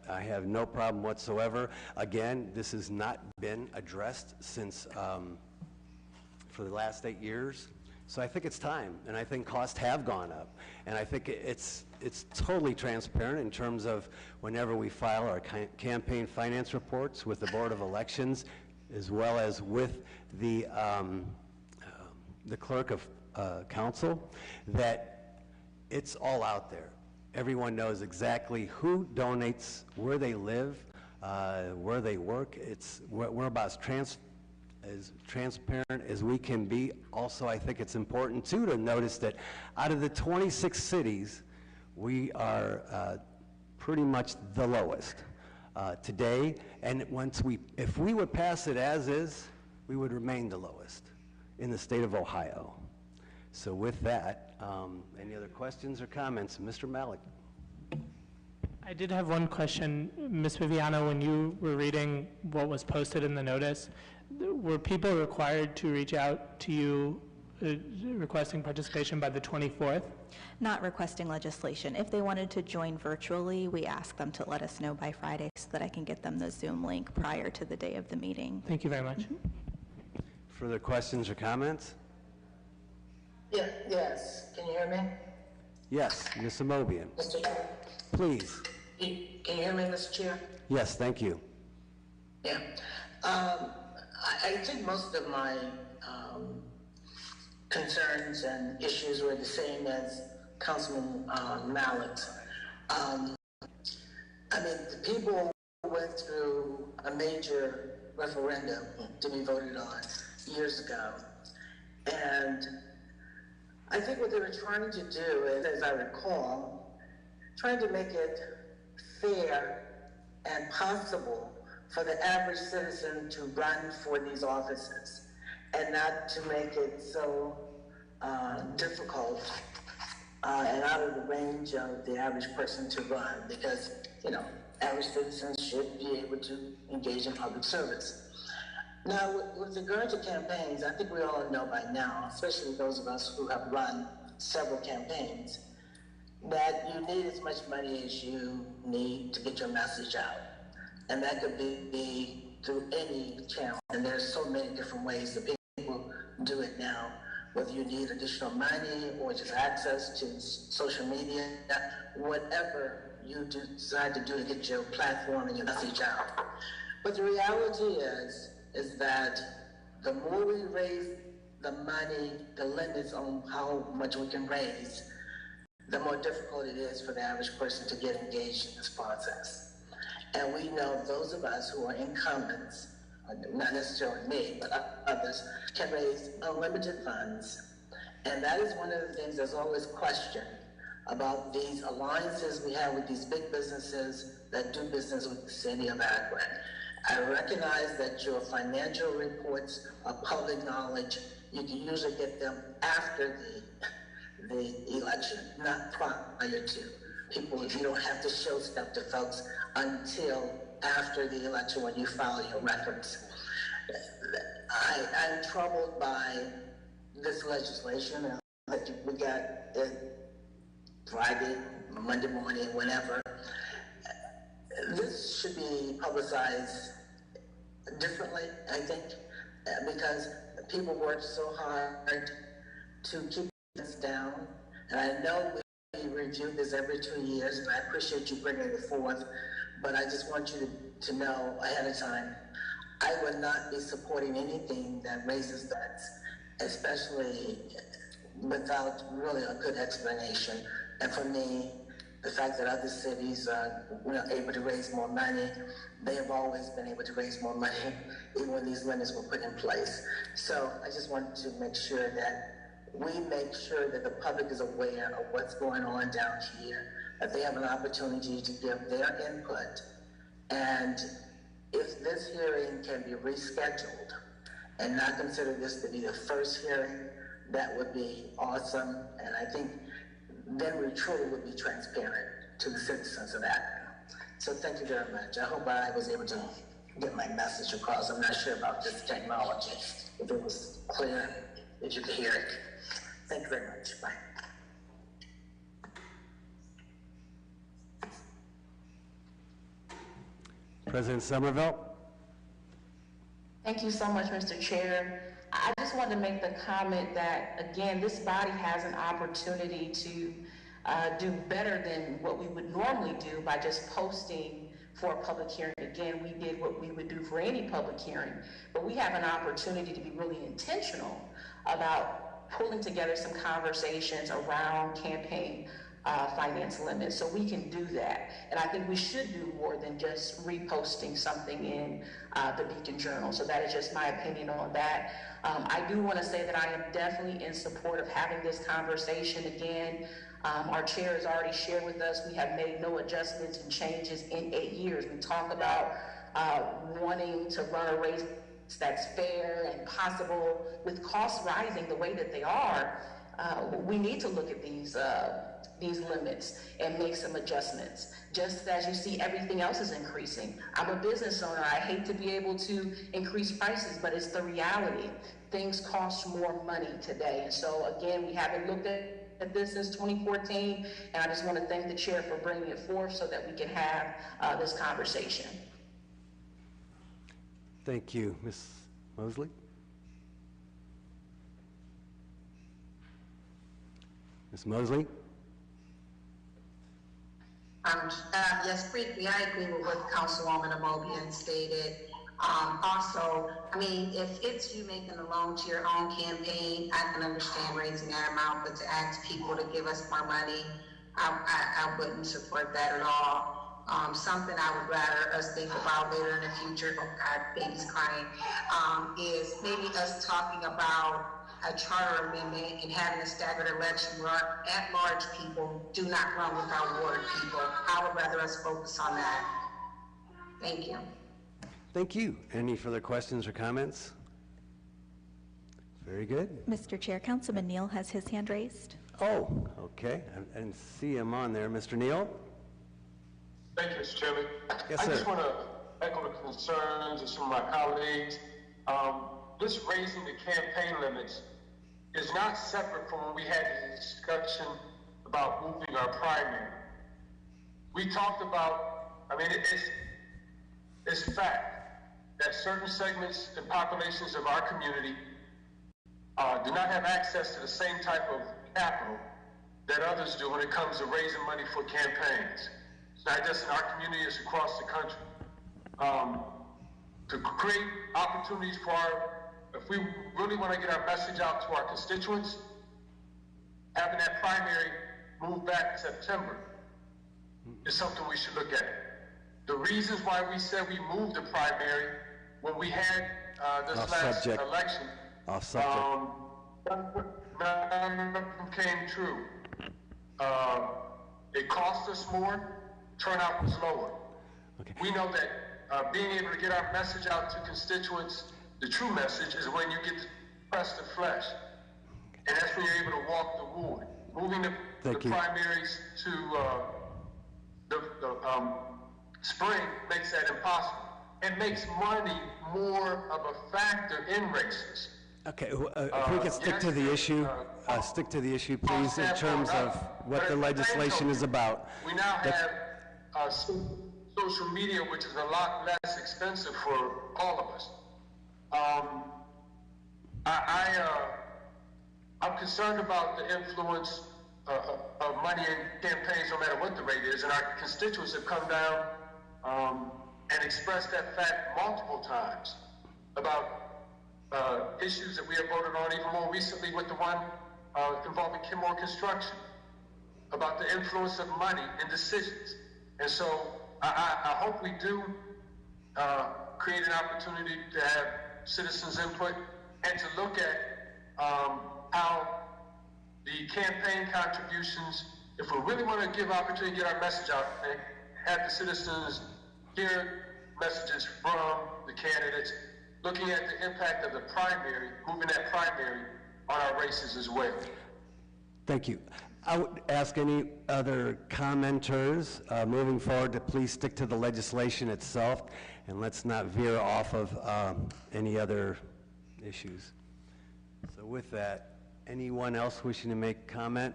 I have no problem whatsoever. Again, this has not been addressed since, for the last 8 years. So I think it's time, and I think costs have gone up. And I think it's totally transparent in terms of whenever we file our campaign finance reports with the Board of Elections, as well as with the clerk of council, that it's all out there. Everyone knows exactly who donates, where they live, where they work. We're about as transparent as we can be. Also, I think it's important too to notice that out of the 26 cities, we are pretty much the lowest today. And if we would pass it as is, we would remain the lowest in the state of Ohio. So with that, any other questions or comments? Mr. Malik. I did have one question. Ms. Viviano, when you were reading what was posted in the notice, were people required to reach out to you requesting participation by the 24th? Not requesting legislation. If they wanted to join virtually, we ask them to let us know by Friday so that I can get them the Zoom link prior to the day of the meeting. Thank you very much. Further questions or comments? Yeah, yes. Can you hear me? Yes, Ms. Amobian. Mr. Chair? Please. Can you hear me, Mr. Chair? Yes, thank you. Yeah. I think most of my concerns and issues were the same as Councilman Mallett's. I mean, the people went through a major referendum to be voted on years ago. And I think what they were trying to do is, as I recall, trying to make it fair and possible for the average citizen to run for these offices and not to make it so difficult and out of the range of the average person to run, because, you know, average citizens should be able to engage in public service. Now, with regard to campaigns, I think we all know by now, especially those of us who have run several campaigns, that you need as much money as you need to get your message out. And that could be through any channel. And there's so many different ways that people do it now, whether you need additional money or just access to social media, whatever you decide to do to get your platform and your message out. But the reality is that the more we raise the money, the limits on how much we can raise, the more difficult it is for the average person to get engaged in this process. And we know those of us who are incumbents, not necessarily me, but others, can raise unlimited funds. And that is one of the things that's always questioned about these alliances we have with these big businesses that do business with the city of Akron. I recognize that your financial reports are public knowledge. You can usually get them after the election, not prior to. People, you don't have to show stuff to folks until after the election when you file your records. I'm troubled by this legislation. We got it Friday, Monday morning, whenever. This should be publicized differently, I think, because people work so hard to keep this down. And I know we review this every 2 years, and I appreciate you bringing it forth, but I just want you to know ahead of time, I would not be supporting anything that raises debts, especially without really a good explanation. And for me, the fact that other cities are able to raise more money, they have always been able to raise more money, even when these limits were put in place. So I just wanted to make sure that we make sure that the public is aware of what's going on down here, that they have an opportunity to give their input And if this hearing can be rescheduled and not consider this to be the first hearing, that would be awesome. And I think then we truly would be transparent to the citizens of Akron. So thank you very much. I hope I was able to get my message across. I'm not sure about this technology, if it was clear, if you could hear it. Thank you very much. Bye. President Somerville. Thank you so much, Mr. Chair. I just wanted to make the comment that, again, this body has an opportunity to do better than what we would normally do by just posting for a public hearing. Again, we did what we would do for any public hearing, but we have an opportunity to be really intentional about pulling together some conversations around campaign finance limits, so we can do that. And I think we should do more than just reposting something in the Beacon Journal. So that is just my opinion on that. I do want to say that I am definitely in support of having this conversation again. Our chair has already shared with us, we have made no adjustments and changes in 8 years. We talk about wanting to run a race that's fair and possible. With costs rising the way that they are, we need to look at these limits and make some adjustments. Just as you see, everything else is increasing. I'm a business owner. I hate to be able to increase prices, but it's the reality. Things cost more money today. And so again, we haven't looked at this since 2014, and I just want to thank the chair for bringing it forth so that we can have this conversation. Thank you. Ms. Mosley? Ms. Mosley? Yes, briefly, I agree with what Councilwoman Amobian stated. Also, I mean, if it's you making a loan to your own campaign, I can understand raising that amount, but to ask people to give us more money, I wouldn't support that at all. Something I would rather us think about later in the future, oh God, baby's crying, is maybe us talking about a charter amendment and having a staggered election where at-large people do not run without ward people. I would rather us focus on that. Thank you. Thank you. Any further questions or comments? Very good. Mr. Chair, Councilman Neal has his hand raised. Oh, okay. I didn't see him on there. Mr. Neal? Thank you, Mr. Chairman. Yes, I sir. just want to echo the concerns of some of my colleagues. This raising the campaign limits is not separate from when we had the discussion about moving our primary. We talked about, I mean, it's a fact that certain segments and populations of our community do not have access to the same type of capital that others do when it comes to raising money for campaigns. It's not just in our community, it's across the country. To create opportunities for if we really want to get our message out to our constituents, having that primary move back in September is something we should look at. The reasons why we said we moved the primary when we had this last election, none of them came true. It cost us more, turnout was lower. Okay. We know that being able to get our message out to constituents, the true message is when you get to press the flesh. And that's when you're able to walk the ward. Moving the primaries to the spring makes that impossible. It makes money more of a factor in races. Okay, if we could stick to the issue, please, in terms of what the legislation is about. We now have social media, which is a lot less expensive for all of us. I'm concerned about the influence of money in campaigns, no matter what the rate is, and our constituents have come down and expressed that fact multiple times about issues that we have voted on, even more recently with the one involving Kenmore Construction, about the influence of money in decisions. And so I hope we do create an opportunity to have citizens' input and to look at how the campaign contributions, if we really want to give opportunity to get our message out and have the citizens hear messages from the candidates, looking at the impact of the primary, moving that primary on our races as well. Thank you. I would ask any other commenters moving forward to please stick to the legislation itself, and let's not veer off of any other issues. So with that, anyone else wishing to make comment?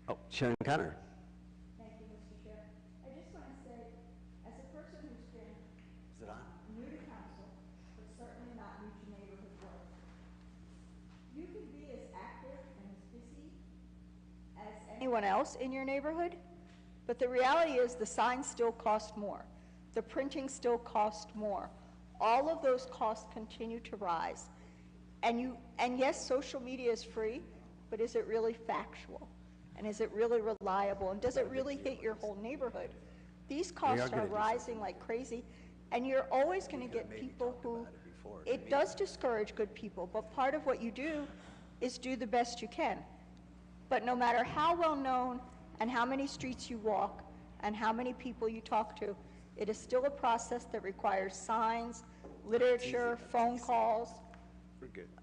Oh, Sharon Connor. Thank you, Mr. Chair. I just want to say, as a person who's been Is it on? new to council, but certainly not new to neighborhood work, you can be as active and as busy as anyone else in your neighborhood, but the reality is the signs still cost more. The printing still costs more. All of those costs continue to rise. And yes, social media is free, but is it really factual? And is it really reliable? And does it really hit your whole neighborhood? These costs are rising like crazy, and you're always going to get people who, it does discourage good people, but part of what you do is do the best you can. But no matter how well known and how many streets you walk and how many people you talk to, it is still a process that requires signs, literature, phone calls,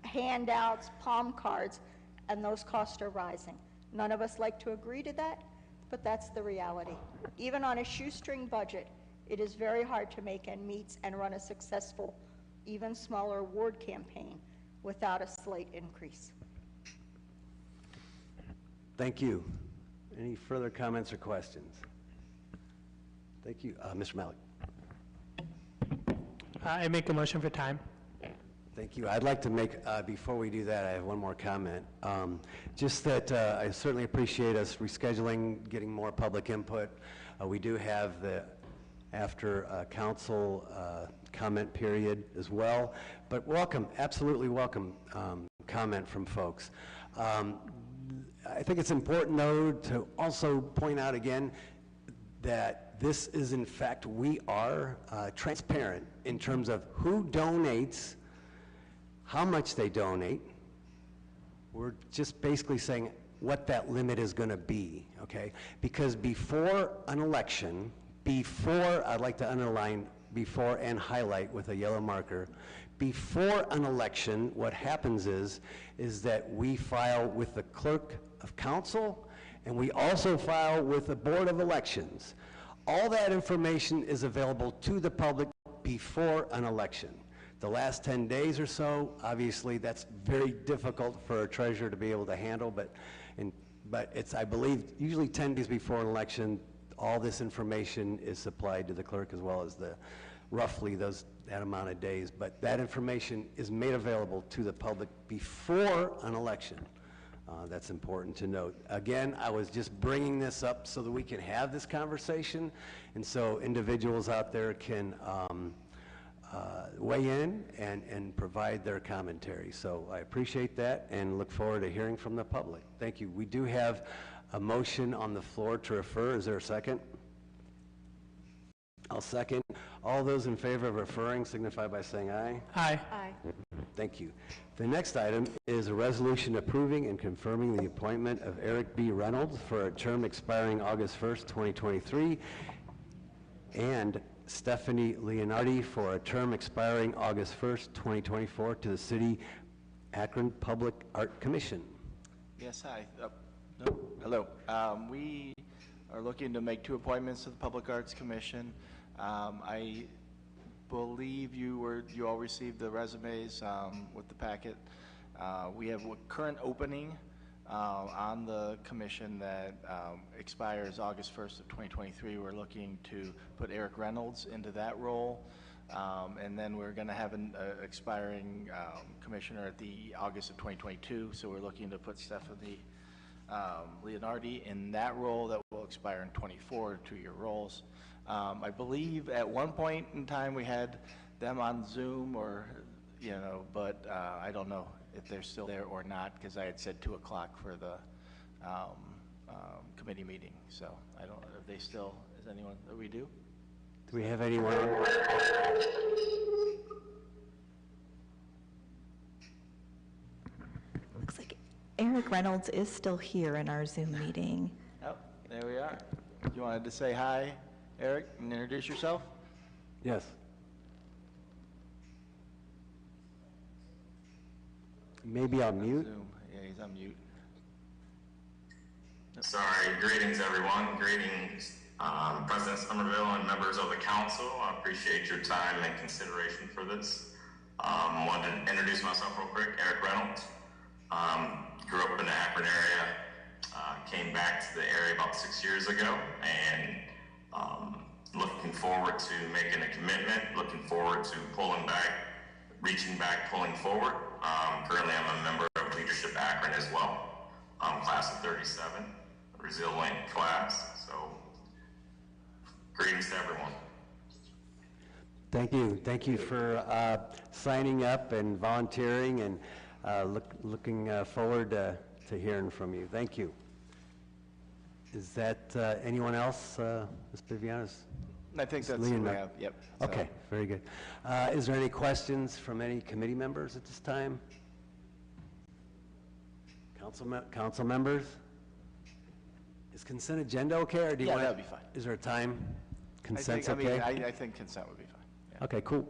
handouts, palm cards, and those costs are rising. None of us like to agree to that, but that's the reality. Even on a shoestring budget, it is very hard to make ends meet and run a successful, even smaller ward campaign without a slight increase. Thank you. Any further comments or questions? Thank you. Mr. Malik. I make a motion for time. Thank you. I'd like to make, before we do that, I have one more comment. Just that I certainly appreciate us rescheduling, getting more public input. We do have the after council comment period as well. But welcome, absolutely welcome comment from folks. I think it's important, though, to also point out again that this is, in fact, we are transparent in terms of who donates, how much they donate. We're just basically saying what that limit is going to be, okay? Because before an election, I'd like to underline before and highlight with a yellow marker, before an election, what happens is that we file with the clerk of council, and we also file with the Board of Elections. All that information is available to the public before an election. The last 10 days or so, obviously, that's very difficult for a treasurer to be able to handle, but it's, I believe, usually 10 days before an election, all this information is supplied to the clerk as well as the roughly that amount of days. But that information is made available to the public before an election. That's important to note. Again, I was just bringing this up so that we can have this conversation, and so individuals out there can weigh in and provide their commentary. So I appreciate that and look forward to hearing from the public. Thank you. We do have a motion on the floor to refer. Is there a second? I'll second. All those in favor of referring signify by saying aye. Aye. Aye. Thank you. The next item is a resolution approving and confirming the appointment of Eric B. Reynolds for a term expiring August 1st, 2023, and Stephanie Leonardi for a term expiring August 1st, 2024 to the City Akron Public Art Commission. Yes, hi. No. Hello. We are looking to make two appointments to the Public Arts Commission. I believe you all received the resumes with the packet. We have a current opening on the commission that expires August 1st of 2023. We're looking to put Eric Reynolds into that role. And then we're going to have an expiring commissioner at the August of 2022. So we're looking to put Stephanie Leonardi in that role that will expire in 24, 2-year roles. I believe at one point in time we had them on Zoom or, but I don't know if they're still there or not, because I had said 2 o'clock for the committee meeting. So I don't know if they still, is anyone, that we do? Do we have anyone? Looks like Eric Reynolds is still here in our Zoom meeting. Oh, there we are. You wanted to say hi? Eric, and introduce yourself. Yes. Maybe on mute. Zoom. Yeah, he's on mute. Sorry, greetings everyone. Greetings President Somerville and members of the council. I appreciate your time and consideration for this. Wanted to introduce myself real quick, Eric Reynolds. Grew up in the Akron area, came back to the area about 6 years ago, and looking forward to making a commitment, looking forward to pulling back, reaching back, pulling forward. Currently I'm a member of Leadership Akron as well. Class of 37, a resilient class, so greetings to everyone. Thank you. Thank you for signing up and volunteering, and looking forward to hearing from you. Thank you. Is that anyone else, Ms. Vivianos? I think that's what we have, yep. Okay, very good. Is there any questions from any committee members at this time? Council members? Is consent agenda okay, or do you want? Yeah, that'd be fine. Is there a time? Consent's I okay? think consent would be fine. Yeah. Okay, cool.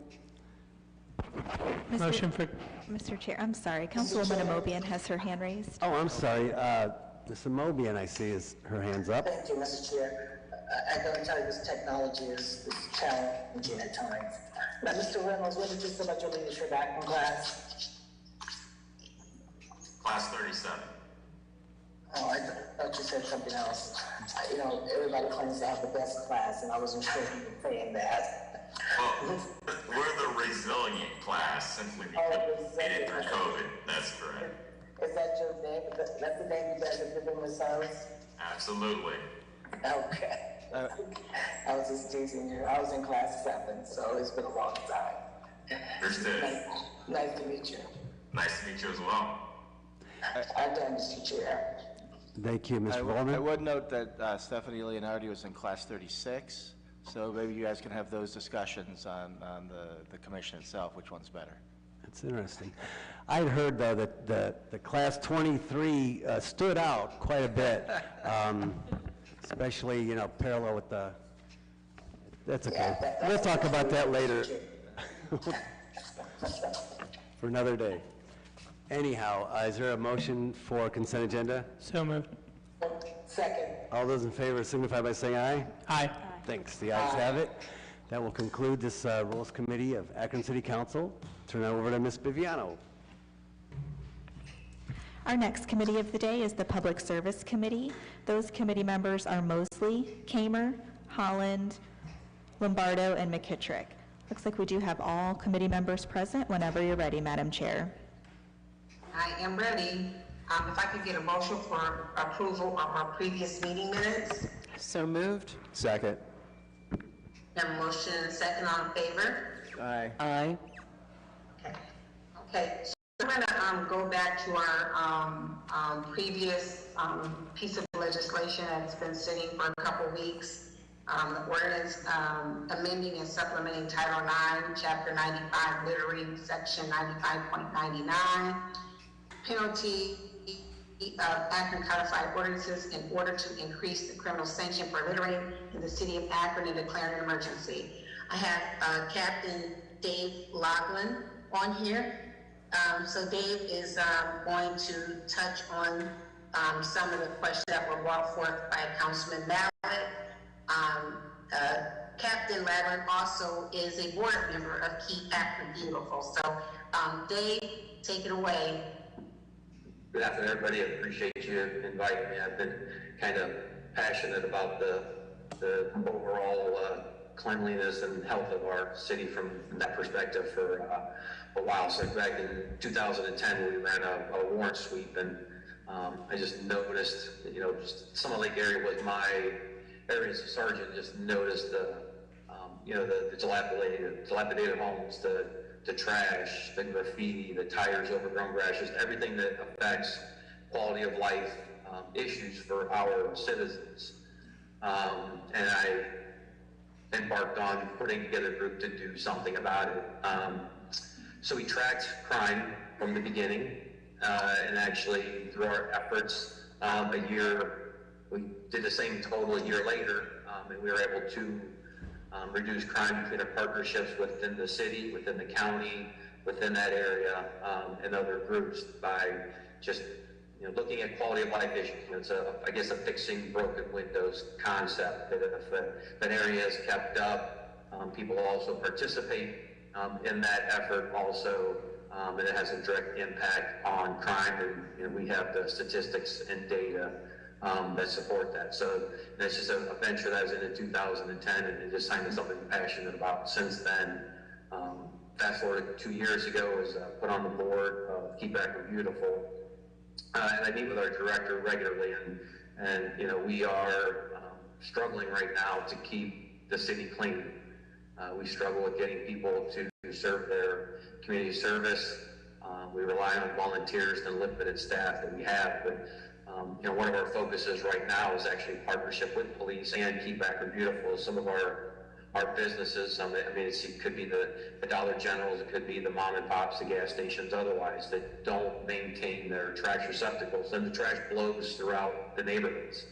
Motion for, Mr. Chair, I'm sorry, Councilwoman Amobian has her hand raised. Oh, I'm sorry. Ms. Amobian, I see, is her hands up. Thank you, Mr. Chair. I gotta tell you, this technology is challenging at times. Now, Mr. Reynolds, what did you say about your leadership Akron class? Class 37. Oh, I thought you said something else. You know, everybody claims to have the best class, and I wasn't sure if you were saying that. Well, we're the resilient class, simply because we made it through COVID. That's correct. Is that your name? That's the name you guys have given yourselves? Absolutely. Okay. I was just teasing you. I was in class 7, so it's been a long time. Understood. Nice to meet you. Nice to meet you as well. I'm done, Mr. Chair. Thank you, Mr. I Volman. would note that Stephanie Leonardi was in class 36, so maybe you guys can have those discussions on the commission itself, which one's better. That's interesting. I'd heard, though, that the class 23 stood out quite a bit, especially, you know, parallel with the, that's okay. We'll talk about that later for another day. Anyhow, is there a motion for consent agenda? so moved. Second. All those in favor signify by saying aye. Aye. Thanks. The ayes have it. That will conclude this Rules Committee of Akron City Council. Turn it over to Ms. Biviano. Our next committee of the day is the Public Service Committee. Those committee members are Mosley, Kamer, Holland, Lombardo, and McKittrick. Looks like we do have all committee members present whenever you're ready, Madam Chair. I am ready. If I could get a motion for approval of our previous meeting minutes. So moved. Second. Have a motion and a second, all in favor? Aye. Aye. Okay, so we're gonna go back to our previous piece of legislation that's been sitting for a couple weeks. The ordinance amending and supplementing Title IX, Chapter 95, littering, Section 95.99, penalty of Akron codified ordinances in order to increase the criminal sanction for littering in the city of Akron and declaring an emergency. I have Captain Dave Loughlin on here. So Dave is going to touch on some of the questions that were brought forth by Councilman Mallett. Captain Loughlin also is a board member of Keep Akron Beautiful. So Dave, take it away. Good afternoon, everybody. I appreciate you inviting me. I've been kind of passionate about the overall cleanliness and health of our city from that perspective for a while. So back in 2010, we ran a warrant sweep, and I just noticed, you know, just some of Lake area was my area as a sergeant. Just noticed the, you know, the dilapidated homes, the trash, the graffiti, the tires, overgrown grass, just everything that affects quality of life issues for our citizens. And I embarked on putting together a group to do something about it. So we tracked crime from the beginning, and actually through our efforts, we did the same total a year later. and we were able to reduce crime between our partnerships within the city, within the county, within that area, and other groups by just looking at quality of life issues. It's I guess a fixing broken windows concept, that if an area is kept up, people also participate in that effort also, and it has a direct impact on crime, and we have the statistics and data that support that. So it's just a venture that was in 2010, and just something I'm passionate about since then. Fast forward 2 years ago, was put on the board of Keep Akron Beautiful, and I meet with our director regularly, and we are struggling right now to keep the city clean. We struggle with getting people to serve their community service. We rely on volunteers and limited staff that we have, but one of our focuses right now is actually partnership with police and Keep Akron Beautiful. Some of our businesses, it could be the Dollar Generals, it could be the mom and pops, the gas stations, otherwise, that don't maintain their trash receptacles, and the trash blows throughout the neighborhoods.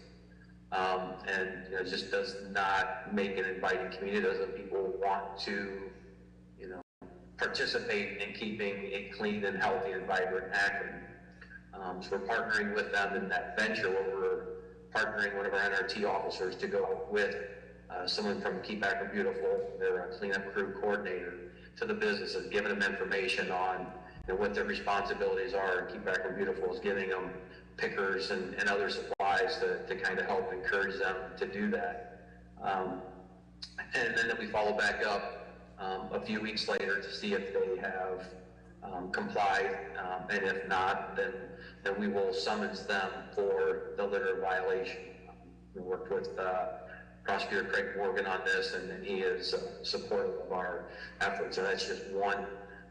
And it just does not make an inviting community. Doesn't people want to participate in keeping a clean and healthy and vibrant Akron? So we're partnering with them in that venture, where we're partnering one of our NRT officers to go with someone from Keep Akron Beautiful, their cleanup crew coordinator, to the businesses, giving them information on what their responsibilities are. Keep Akron Beautiful is giving them pickers and other supplies to kind of help encourage them to do that. And then we follow back up a few weeks later to see if they have complied, and if not, then we will summons them for the litter violation. We worked with Prosecutor Craig Morgan on this, and he is supportive of our efforts. And that's just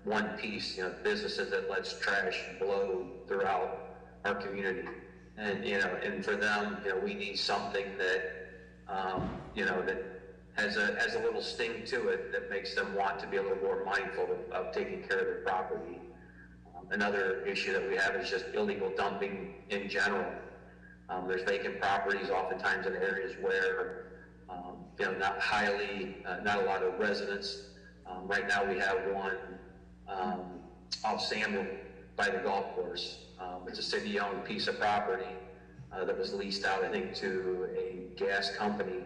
one piece. Businesses that lets trash blow throughout our community, and for them, we need something that that has a little sting to it, that makes them want to be a little more mindful of taking care of their property. Another issue that we have is just illegal dumping in general. There's vacant properties oftentimes in areas where not a lot of residents. Right now we have one off Samuel by the golf course. It's a city-owned piece of property that was leased out, I think, to a gas company.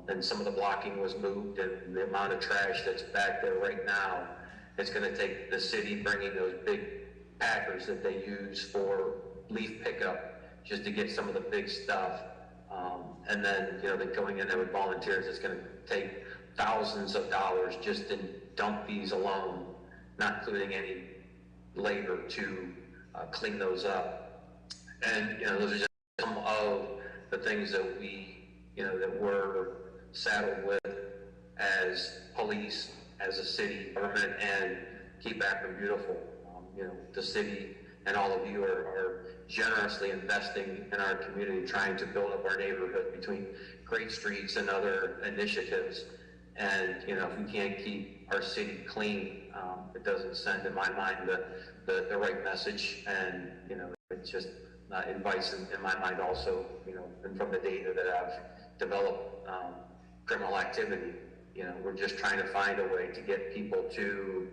And some of the blocking was moved, and the amount of trash that's back there right now, it's going to take the city bringing those big packers that they use for leaf pickup just to get some of the big stuff. And then, they're going in there with volunteers. It's going to take thousands of dollars just in dump fees alone, not including any labor to clean those up. And, those are just some of the things that that we're saddled with as police, as a city government, and Keep Akron Beautiful. The city and all of you are generously investing in our community, trying to build up our neighborhood between great streets and other initiatives. And, if we can't keep our city clean, it doesn't send, in my mind, the right message. And, it just invites, in my mind also, and from the data that I've developed, criminal activity. We're just trying to find a way to get people to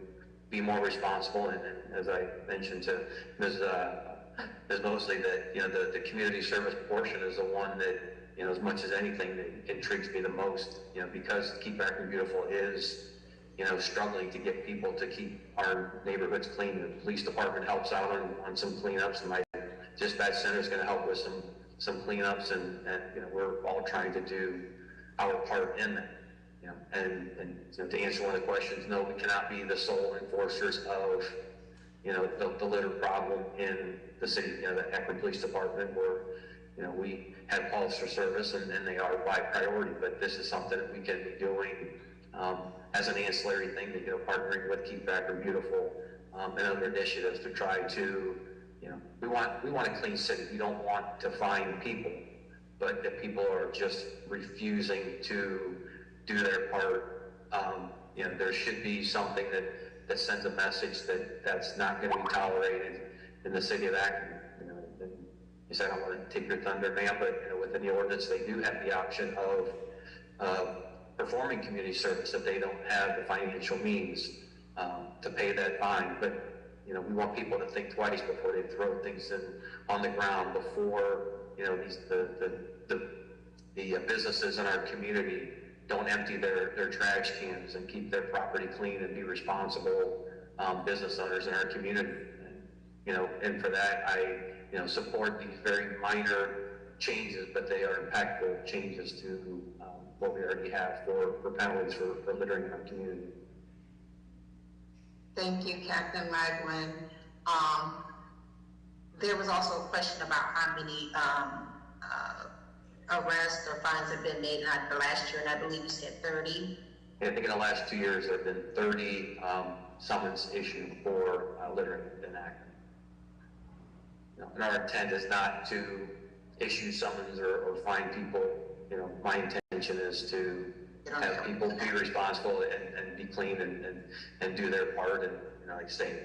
be more responsible. And as I mentioned to Ms. Mosley, that the community service portion is the one that as much as anything that intrigues me the most. Because Keep Akron Beautiful is struggling to get people to keep our neighborhoods clean. The police department helps out on some cleanups, and my dispatch center is going to help with some cleanups, and we're all trying to do our part in that. And to answer one of the questions, no, we cannot be the sole enforcers of the litter problem in the city. The Akron Police Department, where we have calls for service, and they are by priority. But this is something that we can be doing as an ancillary thing, partnering with Keep Akron Beautiful and other initiatives to try to, we want a clean city. We don't want to find people, but if people are just refusing to do their part, there should be something that sends a message that that's not going to be tolerated in the city of Akron. you said, I don't want to take your thunder, ma'am, but within the ordinance, they do have the option of performing community service if they don't have the financial means to pay that fine. But we want people to think twice before they throw things on the ground, before the businesses in our community don't empty their trash cans and keep their property clean and be responsible business owners in our community. And for that, I support these very minor changes, but they are impactful changes to what we already have for penalties for littering in our community. Thank you, Captain Ragland. There was also a question about how many arrests or fines have been made in the last year, and I believe you said 30. I think in the last 2 years there have been 30 summons issued for littering in Akron. And our intent is not to issue summons or fine people. My intention is to have people be responsible and be clean and do their part, and like I say,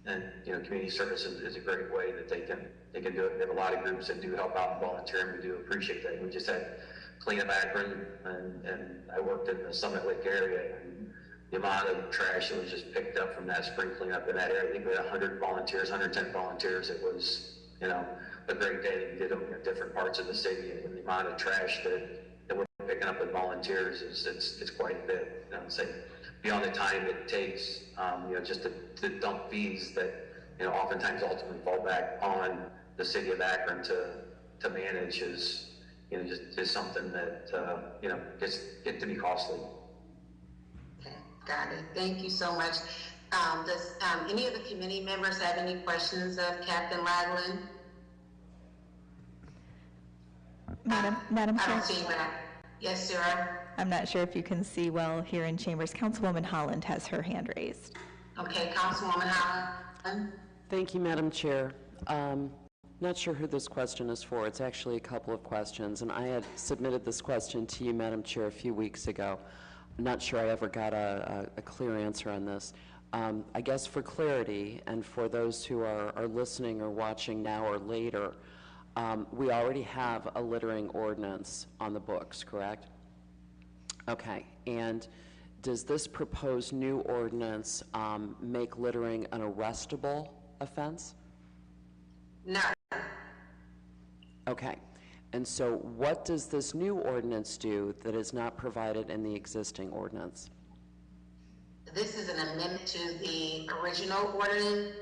and community service is a great way that they can do it. We have a lot of groups that do help out and volunteer, and we do appreciate that. We just had Clean Up Akron, and I worked in the Summit Lake area, and the amount of trash that was just picked up from that spring cleanup in that area. I think we had 100 volunteers, 110 volunteers. It was a great day. We did them in different parts of the city, and the amount of trash that we're picking up with volunteers it's quite a bit. Say beyond the time it takes, just to dump fees that oftentimes ultimately fall back on the city of Akron to manage is just something that get to be costly. Okay, got it. Thank you so much. Does any of the committee members have any questions of Captain Ragland? Madam I Chair? don't see that. Yes, Sarah? I'm not sure if you can see well here in chambers. Councilwoman Holland has her hand raised. Okay, Councilwoman Holland. Thank you, Madam Chair. Not sure who this question is for. It's actually a couple of questions, and I had submitted this question to you, Madam Chair, a few weeks ago. I'm not sure I ever got a clear answer on this. I guess for clarity, and for those who are listening or watching now or later, we already have a littering ordinance on the books, correct? Okay, and does this proposed new ordinance make littering an arrestable offense? No. Okay, and so what does this new ordinance do that is not provided in the existing ordinance? This is an amendment to the original ordinance.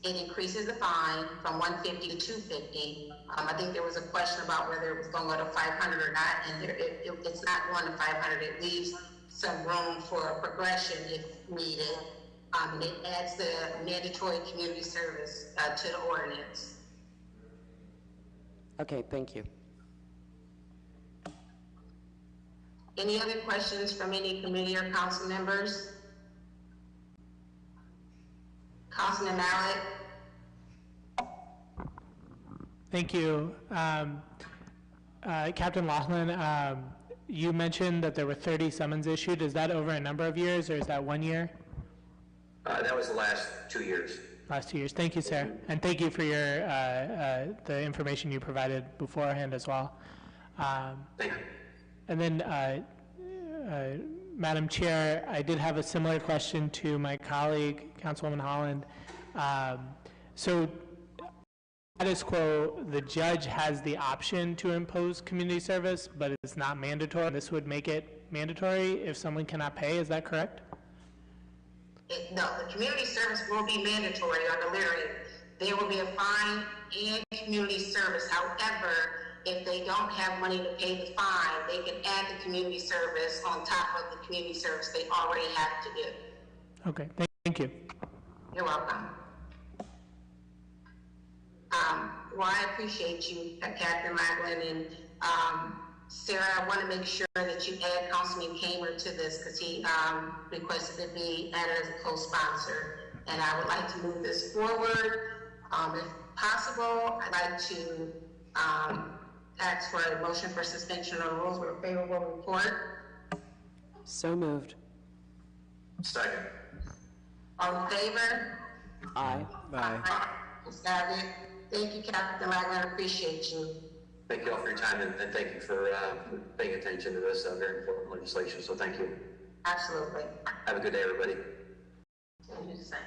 It increases the fine from $150 to $250. I think there was a question about whether it was going to go to $500 or not, and it's not going to $500. It leaves some room for progression if needed. And it adds the mandatory community service to the ordinance. Okay, thank you. Any other questions from any committee or council members? Councilman Mallett? Thank you. Captain Laughlin, you mentioned that there were 30 summons issued. Is that over a number of years, or is that 1 year? That was the last 2 years. Last 2 years. Thank you, sir. And thank you for your the information you provided beforehand as well. Thank you. And then, Madam Chair, I did have a similar question to my colleague, Councilwoman Holland. So, status quo, the judge has the option to impose community service, but it's not mandatory. This would make it mandatory if someone cannot pay. Is that correct? No, the community service will be mandatory on the littering. There will be a fine and community service. However, if they don't have money to pay the fine, they can add the community service on top of the community service they already have to do. Okay, thank you. You're welcome. Well, I appreciate you, Captain Ragland, and Sarah, I want to make sure that you add Councilman Kamer to this because he requested to be added as a co-sponsor, and I would like to move this forward. If possible, I'd like to ask for a motion for suspension of rules with a favorable report. So moved. Second. All in favor? Aye. Aye. Ms. Abbott, Thank you, Captain Wagner. I appreciate you. Thank you all for your time, and thank you for paying attention to this very important legislation, so thank you. Absolutely. Have a good day, everybody. And you the same.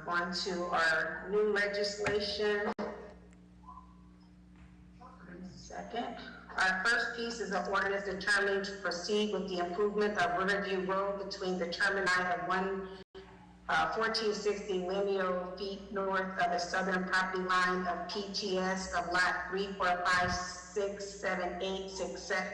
On to our new legislation. Second. Our first piece is an ordinance determining to proceed with the improvement of Riverview Road between the termini of 1460 linear feet north of the southern property line of PTS of lot 3, 4, 5, 6, 7, 8, 67,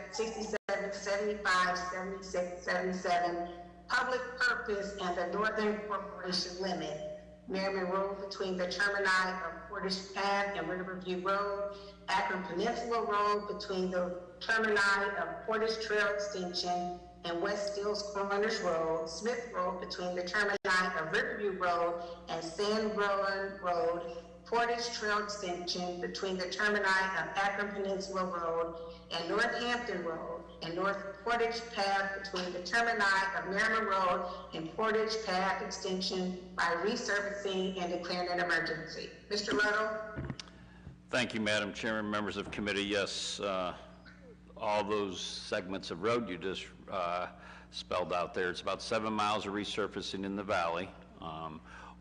75, 76, 77, public purpose and the Northern Corporation limit. Merriman Road between the termini of Portage Path and Riverview Road, Akron Peninsula Road between the termini of Portage Trail Extension and West Stills Corners Road, Smith Road between the termini of Riverview Road and San Rowan Road, Portage Trail Extension between the termini of Akron Peninsula Road and Northampton Road, and North Portage Path between the termini of Merriman Road and Portage Path Extension by resurfacing and declaring an emergency. Mr. Little? Thank you, Madam Chairman, members of committee. Yes, all those segments of road you just spelled out there. It's about 7 miles of resurfacing in the valley.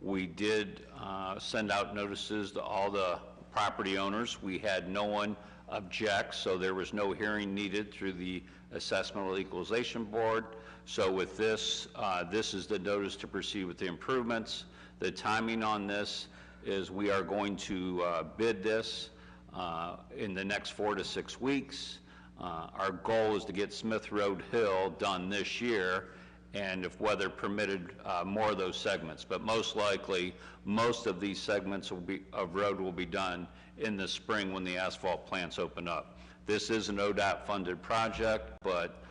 We did send out notices to all the property owners. We had no one object, so there was no hearing needed through the Assessment Equalization Board. So with this, this is the notice to proceed with the improvements. The timing on this is we are going to bid this in the next 4 to 6 weeks. Our goal is to get Smith Road Hill done this year, and if weather permitted, more of those segments. But most likely, most of these segments of road will be done in the spring when the asphalt plants open up. This is an ODOT funded project, but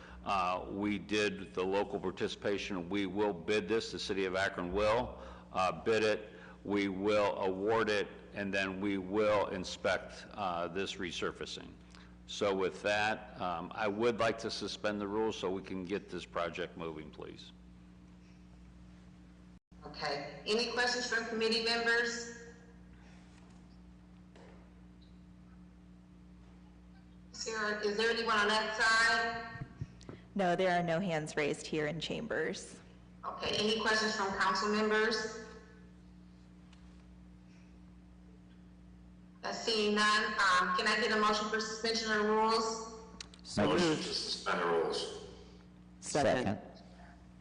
we did the local participation. We will bid this, the city of Akron will bid it, we will award it, and then we will inspect this resurfacing. So with that, I would like to suspend the rules so we can get this project moving, please. Okay. Any questions from committee members? Is there anyone on that side? No, there are no hands raised here in chambers. Okay. Any questions from council members? Seeing none, can I get a motion for suspension of the rules? Motion to suspend the rules. Second.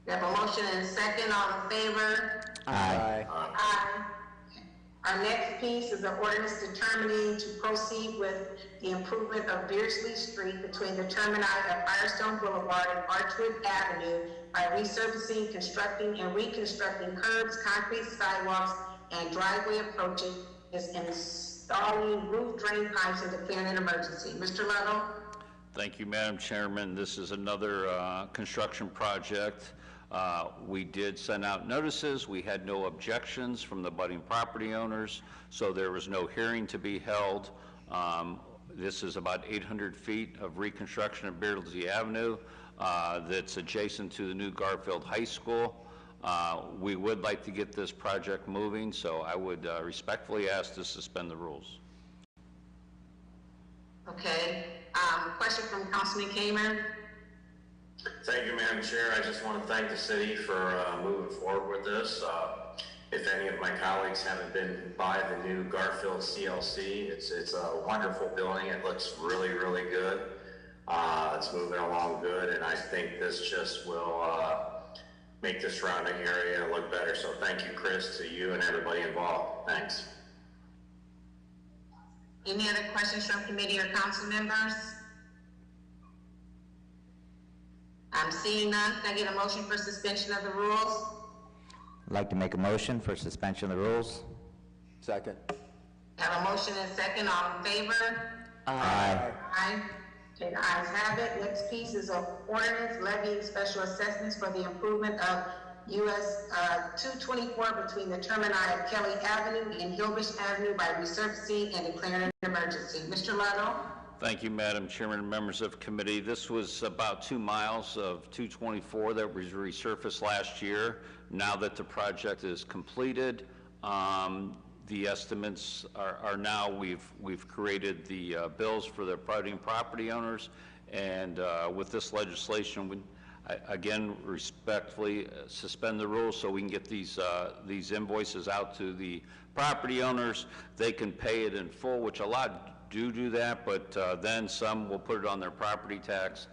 We have a motion and a second. All in favor? Aye. Aye. Our next piece is an ordinance determining to proceed with the improvement of Beardsley Street between the termini of Firestone Boulevard and Archwood Avenue by resurfacing, constructing, and reconstructing curbs, concrete sidewalks, and driveway approaches, installing roof drain pipes, and declaring an emergency. Mr. Little? Thank you, Madam Chairman. This is another construction project. We did send out notices. We had no objections from the budding property owners, so there was no hearing to be held. This is about 800 feet of reconstruction of Beardsley Avenue that's adjacent to the new Garfield High School. We would like to get this project moving, so I would respectfully ask to suspend the rules. Okay. Question from Councilman Kamer. Thank you, Madam Chair. I just want to thank the city for moving forward with this. If any of my colleagues haven't been by the new Garfield CLC, it's a wonderful building. It looks really, really good. It's moving along good, and I think this just will make the surrounding area look better. So thank you, Chris, to you and everybody involved. Thanks. Any other questions from committee or council members? I'm seeing none. Can I get a motion for suspension of the rules? I'd like to make a motion for suspension of the rules. Second. Have a motion and a second. All in favor? Aye. Aye. Okay, the ayes have it. Next piece is an ordinance levying special assessments for the improvement of US 224 between the termini of Kelly Avenue and Gilbert Avenue by resurfacing and declaring an emergency. Mr. Little? Thank you, Madam Chairman and members of committee. This was about 2 miles of 224 that was resurfaced last year. Now that the project is completed, The estimates are now, we've created the bills for the property owners, and with this legislation, again, respectfully suspend the rules so we can get these invoices out to the property owners. They can pay it in full, which a lot do that, but then some will put it on their property tax.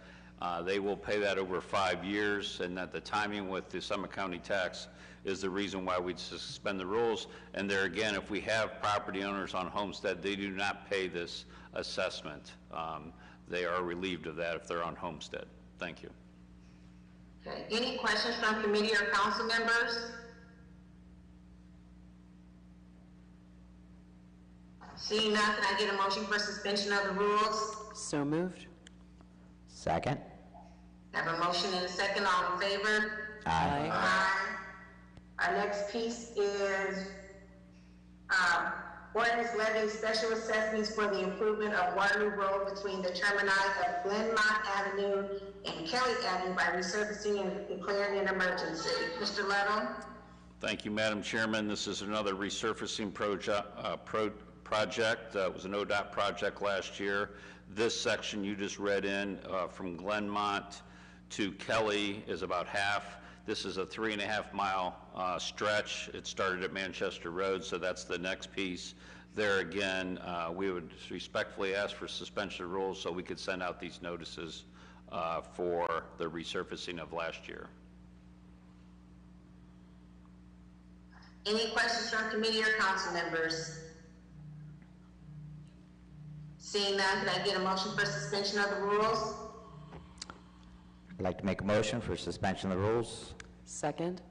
They will pay that over 5 years, and that the timing with the Summit County tax is the reason why we suspend the rules. And there again, if we have property owners on homestead, they do not pay this assessment. They are relieved of that if they're on homestead. Thank you. Okay. Any questions from committee or council members? Seeing none, can I get a motion for suspension of the rules? So moved. Second. I have a motion and a second. All in favor? Aye. Aye. Our next piece is ordinance levying special assessments for the improvement of Waterloo Road between the termini of Glenmont Avenue and Kelly Avenue by resurfacing and declaring an emergency. Mr. Lettle? Thank you, Madam Chairman. This is another resurfacing project. It was an ODOT project last year. This section you just read in from Glenmont to Kelly is about half. This is a 3.5 mile stretch. It started at Manchester Road, so that's the next piece. There again, we would respectfully ask for suspension of rules so we could send out these notices for the resurfacing of last year. Any questions from committee or council members? Seeing none, can I get a motion for suspension of the rules? I'd like to make a motion for suspension of the rules. Second.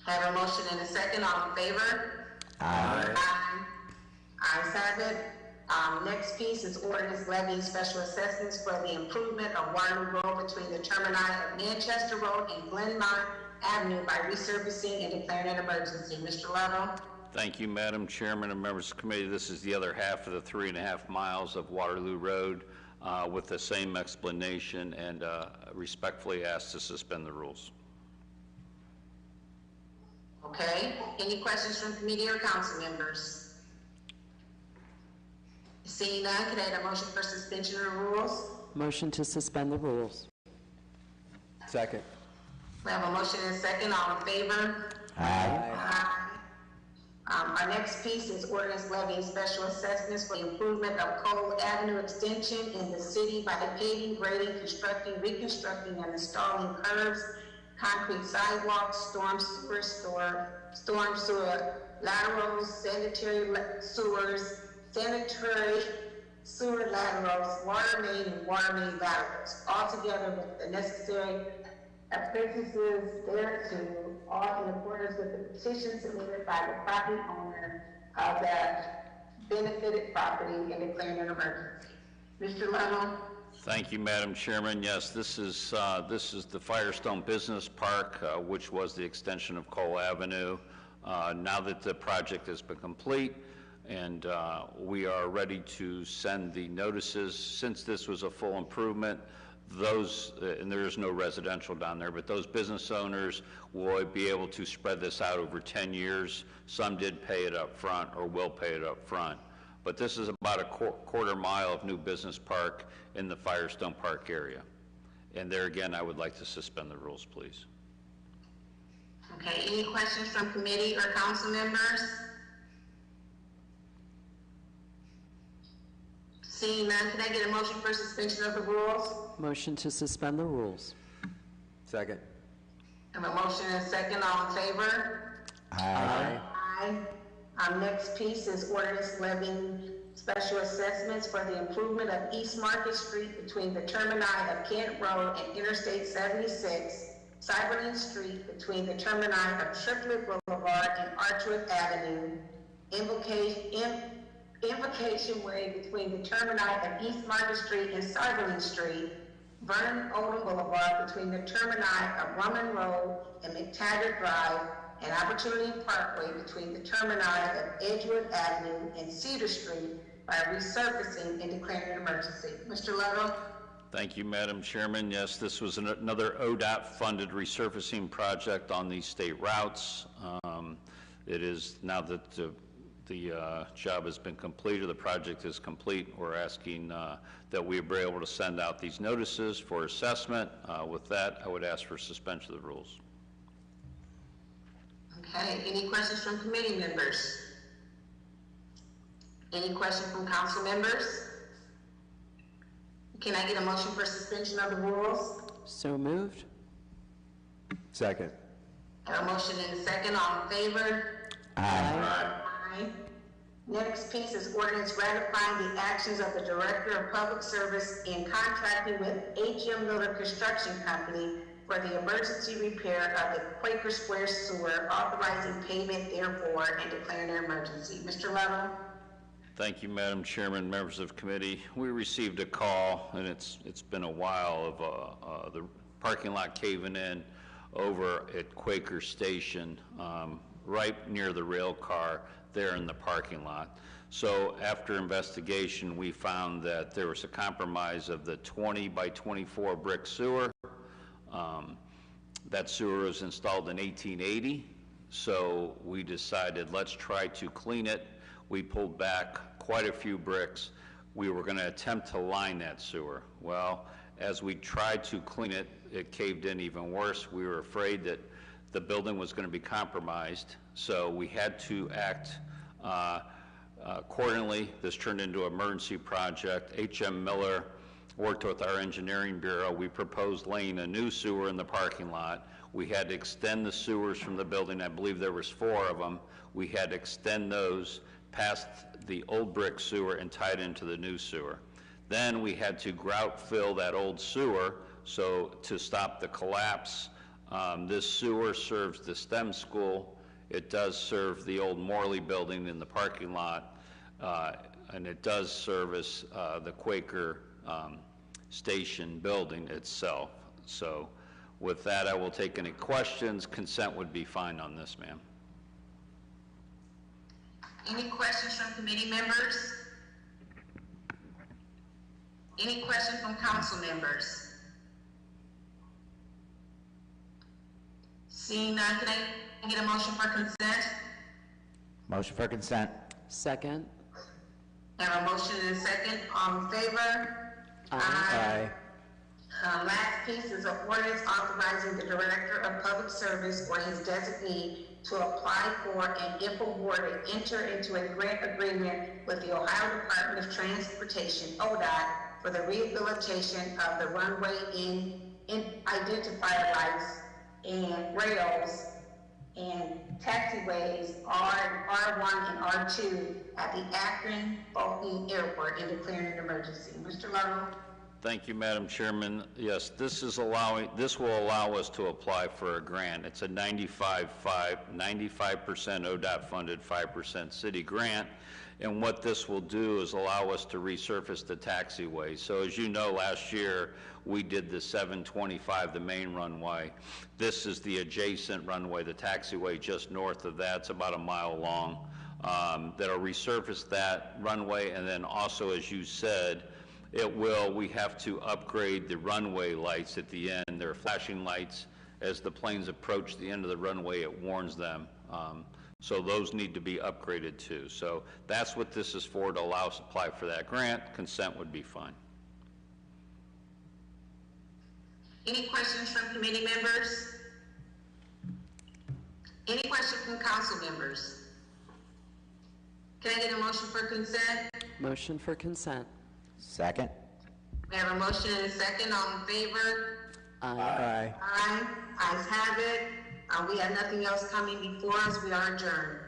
I have a motion and a second. All in favor? Aye. Ayes have it. Next piece is ordinance levying special assessments for the improvement of Waterloo Road between the termini of Manchester Road and Glenmont Avenue by resurfacing and declaring an emergency. Mr. Lettle? Thank you, Madam Chairman and members of the committee. This is the other half of the 3.5 miles of Waterloo Road with the same explanation, and respectfully ask to suspend the rules. Okay. Any questions from committee or council members? Seeing none, can I have a motion for suspension of the rules? Motion to suspend the rules. Second. We have a motion and a second. All in favor? Aye. Aye. Our next piece is ordinance levying special assessments for the improvement of Cole Avenue extension in the city by paving, grading, constructing, reconstructing, and installing curbs, concrete sidewalks, storm sewer laterals, sanitary sewer laterals, water main, and water main laterals, all together with the necessary apprentices thereto, all in accordance with the petition submitted by the property owner of that benefited property and declaring an emergency. Mr. Lettle? Thank you, Madam Chairman. Yes, this is the Firestone Business Park, which was the extension of Cole Avenue. Now that the project has been complete and we are ready to send the notices, since this was a full improvement, those, and there is no residential down there, but those business owners will be able to spread this out over 10 years. Some did pay it up front or will pay it up front. But this is about a quarter mile of new business park in the Firestone Park area. And there again, I would like to suspend the rules, please. Okay, any questions from committee or council members? Seeing none, can I get a motion for suspension of the rules? Motion to suspend the rules. Second. I have a motion and a second. All in favor? Aye. Aye. Our next piece is ordinance levying special assessments for the improvement of East Market Street between the termini of Kent Road and Interstate 76, Cyberlink Street between the termini of Triplet Boulevard and Archwood Avenue, Invocation Way between the termini of East Market Street and Cyberlink Street, Vernon Odom Boulevard between the termini of Rumman Road and McTaggart Drive, and Opportunity Parkway between the termini of Edgewood Avenue and Cedar Street by resurfacing and declaring an emergency. Mr. Lettle? Thank you, Madam Chairman. Yes, this was another ODOT-funded resurfacing project on these state routes. It is, now that the job has been completed, the project is complete, we're asking that we be able to send out these notices for assessment. With that, I would ask for suspension of the rules. Okay, any questions from committee members? Any questions from council members? Can I get a motion for suspension of the rules? So moved. Second. A motion and a second, all in favor? Aye. Aye. Next piece is ordinance ratifying the actions of the Director of Public Service in contracting with H.M. Miller Construction Company for the emergency repair of the Quaker Square sewer, authorizing payment therefore and declaring an emergency. Mr. Lovell? Thank you, Madam Chairman, members of committee. We received a call, and it's been a while, of the parking lot caving in over at Quaker Station, right near the rail car there in the parking lot. So after investigation, we found that there was a compromise of the 20 by 24 brick sewer. That sewer was installed in 1880, so we decided let's try to clean it. We pulled back quite a few bricks. We were going to attempt to line that sewer. Well, as we tried to clean it, it caved in even worse. We were afraid that the building was going to be compromised, so we had to act accordingly. This turned into an emergency project. H.M. Miller worked with our engineering bureau. We proposed laying a new sewer in the parking lot. We had to extend the sewers from the building. I believe there was 4 of them. We had to extend those past the old brick sewer and tie it into the new sewer. Then we had to grout fill that old sewer, so to stop the collapse. This sewer serves the STEM school. It does serve the old Morley building in the parking lot, and it does service the Quaker Station building itself. So with that, I will take any questions. Consent would be fine on this, ma'am. Any questions from committee members? Any questions from council members? Seeing none, can I get a motion for consent? Motion for consent. Second. I have a motion and a second. All in favor? Aye. Last piece is an ordinance authorizing the Director of Public Service or his designee to apply for and, if awarded, enter into a grant agreement with the Ohio Department of Transportation, ODOT, for the rehabilitation of the runway in identifier lights and rails and taxiways R1 and R2 at the Akron Fulton Airport and declaring an emergency. Mr. Lovell? Thank you, Madam Chairman. Yes, this will allow us to apply for a grant. It's a 95% ODOT funded, 5% city grant. And what this will do is allow us to resurface the taxiway. So as you know, last year we did the 725, the main runway. This is the adjacent runway, the taxiway just north of that. It's about a mile long. That'll resurface that runway, and then also, as you said, we have to upgrade the runway lights at the end. There are flashing lights. As the planes approach the end of the runway, it warns them. So those need to be upgraded too. So that's what this is for, to allow us to apply for that grant. Consent would be fine. Any questions from committee members? Any questions from council members? Can I get a motion for consent? Motion for consent. Second. We have a motion and a second. All in favor? Aye. Aye. Ayes have it. We have nothing else coming before us. We are adjourned.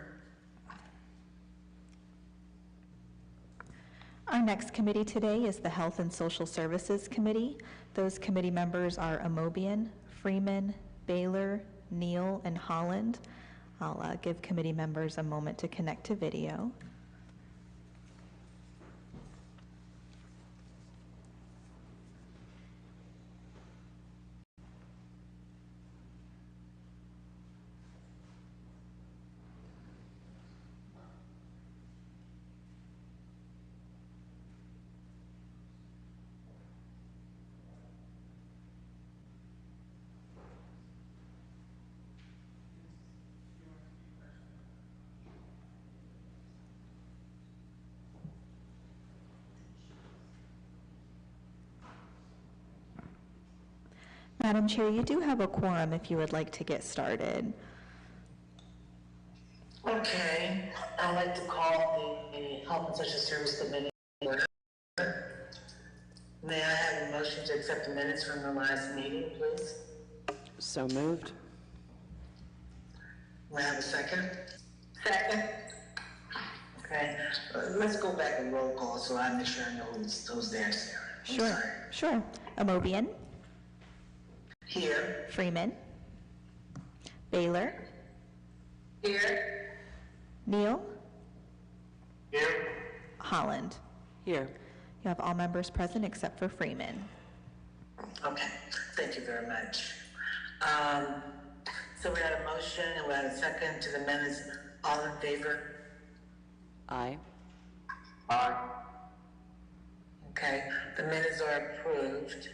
Our next committee today is the Health and Social Services Committee. Those committee members are Amobian, Freeman, Baylor, Neal, and Holland. I'll give committee members a moment to connect to video. Madam Chair, you do have a quorum if you would like to get started. Okay, I'd like to call the Health and Social Service Committee to order. May I have a motion to accept the minutes from the last meeting, please? So moved. May I have a second? Second. Okay, let's go back and roll call so I make sure I know who's there, Sarah. Sure. Amobian, Here. Freeman, Baylor, Here. Neal, Here. Holland. Here. You have all members present except for Freeman. Okay, thank you very much. So we had a motion and we had a second to the minutes. All in favor? Aye. Aye. Okay, the minutes are approved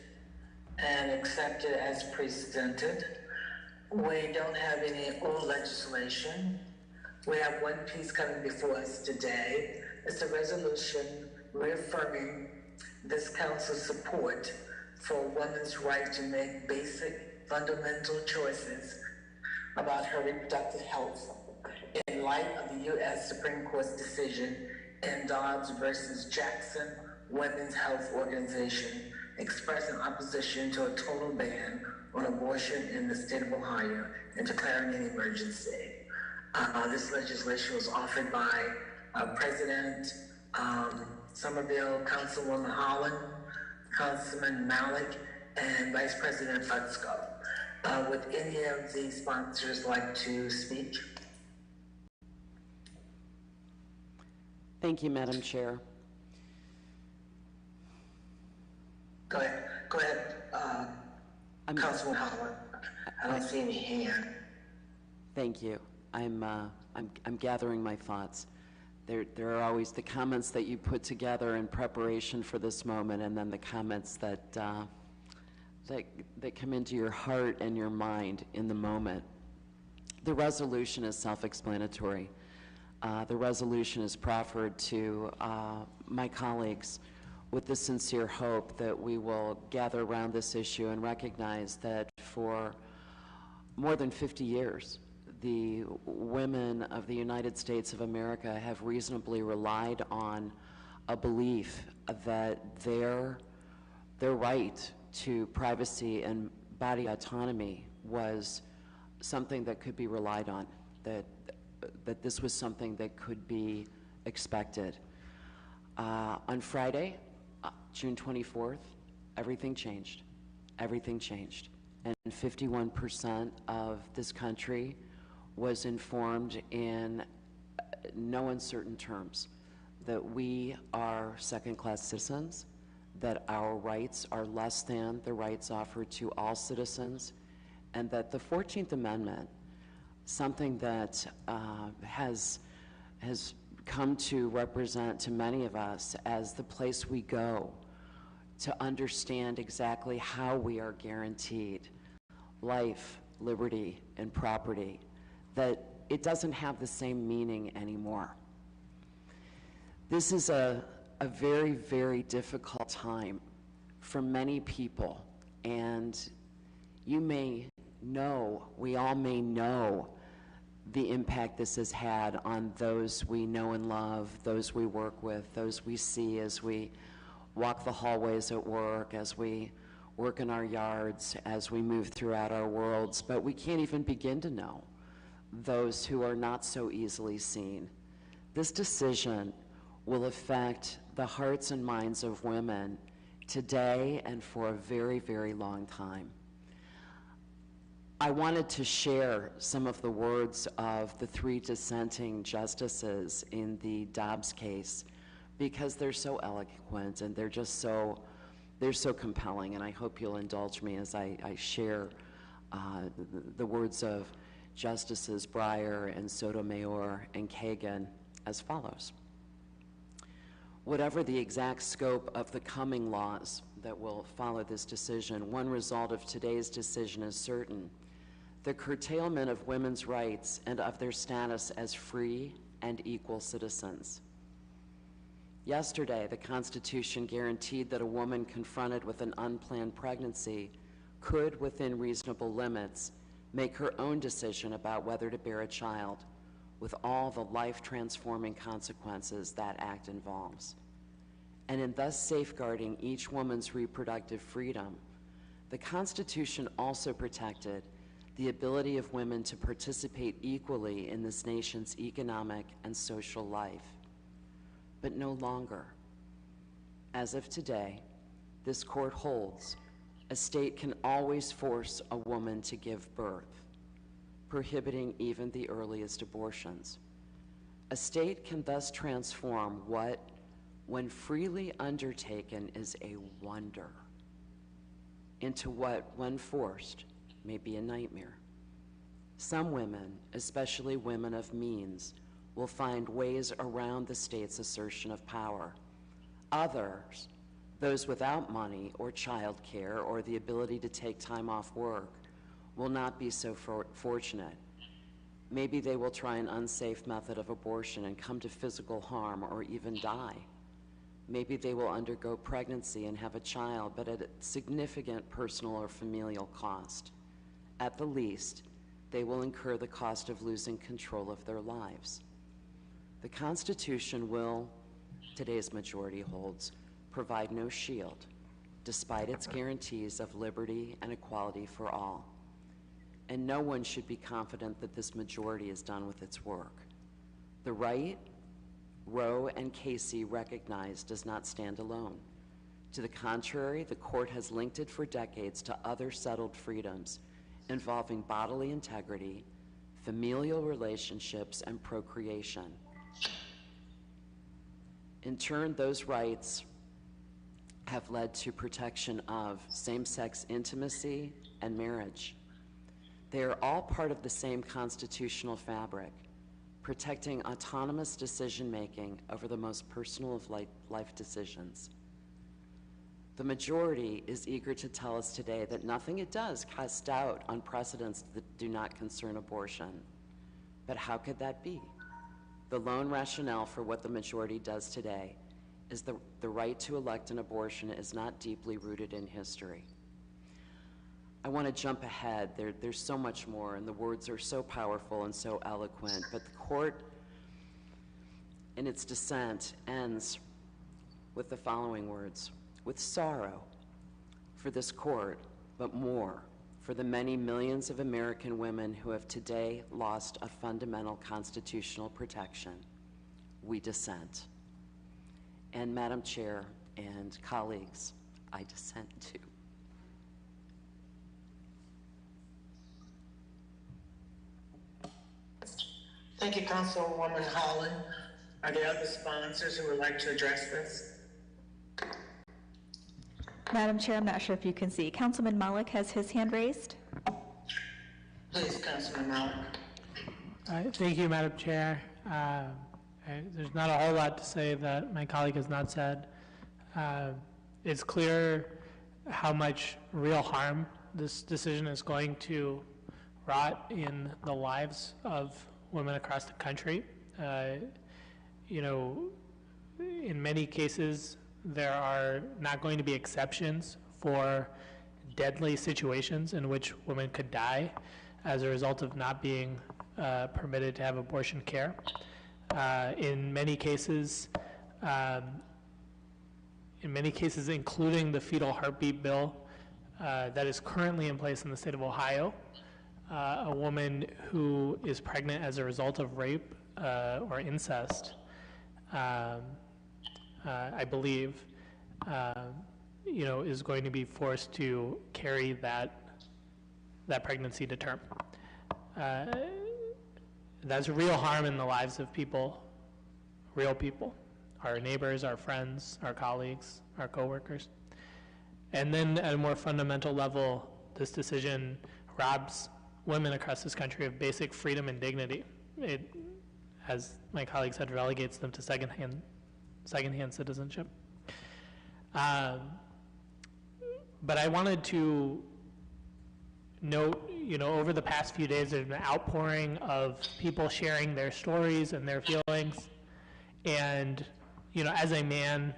and accepted as presented. We don't have any old legislation. We have one piece coming before us today. It's a resolution reaffirming this council's support for a woman's right to make basic fundamental choices about her reproductive health in light of the U.S. Supreme Court's decision in Dobbs versus Jackson Women's Health Organization expressing opposition to a total ban on abortion in the state of Ohio and declaring an emergency. This legislation was offered by President Somerville, Councilwoman Holland, Councilman Malik, and Vice President Fusco. Would any of the sponsors like to speak? Thank you, Madam Chair. Go ahead, Councilman Holland. I don't see any hand. Thank you. I'm gathering my thoughts. There are always the comments that you put together in preparation for this moment, and then the comments that come into your heart and your mind in the moment. The resolution is self-explanatory. The resolution is proffered to my colleagues with the sincere hope that we will gather around this issue and recognize that for more than 50 years, the women of the United States of America have reasonably relied on a belief that their right to privacy and body autonomy was something that could be relied on, that this was something that could be expected. On Friday, June 24th, everything changed. Everything changed. And 51% of this country was informed in no uncertain terms that we are second-class citizens, that our rights are less than the rights offered to all citizens, and that the 14th Amendment, something that has come to represent to many of us as the place we go to understand exactly how we are guaranteed life, liberty, and property, that it doesn't have the same meaning anymore. This is a very, very difficult time for many people, and you may know, we all may know, the impact this has had on those we know and love, those we work with, those we see as we walk the hallways at work, as we work in our yards, as we move throughout our worlds, but we can't even begin to know those who are not so easily seen. This decision will affect the hearts and minds of women today and for a very, very long time. I wanted to share some of the words of the 3 dissenting justices in the Dobbs case because they're so eloquent and they're so compelling, and I hope you'll indulge me as I share the words of Justices Breyer and Sotomayor and Kagan as follows. Whatever the exact scope of the coming laws that will follow this decision, one result of today's decision is certain: the curtailment of women's rights and of their status as free and equal citizens. Yesterday, the Constitution guaranteed that a woman confronted with an unplanned pregnancy could, within reasonable limits, make her own decision about whether to bear a child, with all the life-transforming consequences that act involves. And in thus safeguarding each woman's reproductive freedom, the Constitution also protected the ability of women to participate equally in this nation's economic and social life. But no longer. As of today, this court holds a state can always force a woman to give birth, prohibiting even the earliest abortions. A state can thus transform what, when freely undertaken, is a wonder, into what, when forced, may be a nightmare. Some women, especially women of means, will find ways around the state's assertion of power. Others, those without money or child care or the ability to take time off work, will not be so fortunate. Maybe they will try an unsafe method of abortion and come to physical harm or even die. Maybe they will undergo pregnancy and have a child, but at a significant personal or familial cost. At the least, they will incur the cost of losing control of their lives. The Constitution will, today's majority holds, provide no shield, despite its guarantees of liberty and equality for all. And no one should be confident that this majority is done with its work. The right, Roe and Casey recognize, does not stand alone. To the contrary, the court has linked it for decades to other settled freedoms involving bodily integrity, familial relationships, and procreation. In turn, those rights have led to protection of same-sex intimacy and marriage. They are all part of the same constitutional fabric, protecting autonomous decision-making over the most personal of life decisions. The majority is eager to tell us today that nothing it does casts doubt on precedents that do not concern abortion. But how could that be? The lone rationale for what the majority does today is the right to elect an abortion is not deeply rooted in history. I want to jump ahead. There's so much more, and the words are so powerful and so eloquent, but the court, in its dissent, ends with the following words: with sorrow for this court, but more for the many millions of American women who have today lost a fundamental constitutional protection, we dissent. And Madam Chair and colleagues, I dissent too. Thank you, Councilwoman Holland. Are there other sponsors who would like to address this? Madam Chair, I'm not sure if you can see. Councilman Malik has his hand raised. Please, Councilman Malik. Thank you, Madam Chair. There's not a whole lot to say that my colleague has not said. It's clear how much real harm this decision is going to wrought in the lives of women across the country. You know, in many cases, there are not going to be exceptions for deadly situations in which women could die as a result of not being permitted to have abortion care. In many cases, including the fetal heartbeat bill that is currently in place in the state of Ohio, a woman who is pregnant as a result of rape or incest, I believe, you know, is going to be forced to carry that pregnancy to term. That's real harm in the lives of people, real people, our neighbors, our friends, our colleagues, our coworkers. And then at a more fundamental level, this decision robs women across this country of basic freedom and dignity. It, as my colleague said, relegates them to secondhand citizenship. But I wanted to note, you know, over the past few days, there's been an outpouring of people sharing their stories and their feelings. And, you know, as a man,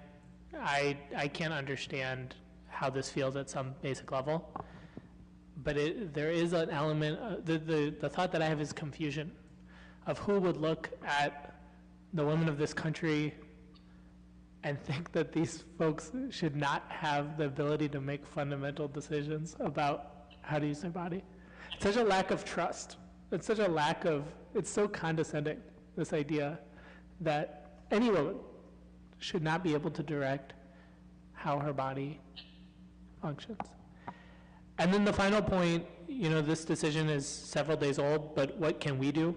I can't understand how this feels at some basic level. but there is an element, the thought that I have is confusion of who would look at the women of this country and think that these folks should not have the ability to make fundamental decisions about how to use their body. It's such a lack of trust. It's such a lack of, it's so condescending, this idea that any woman should not be able to direct how her body functions. And then the final point, you know, this decision is several days old, but what can we do?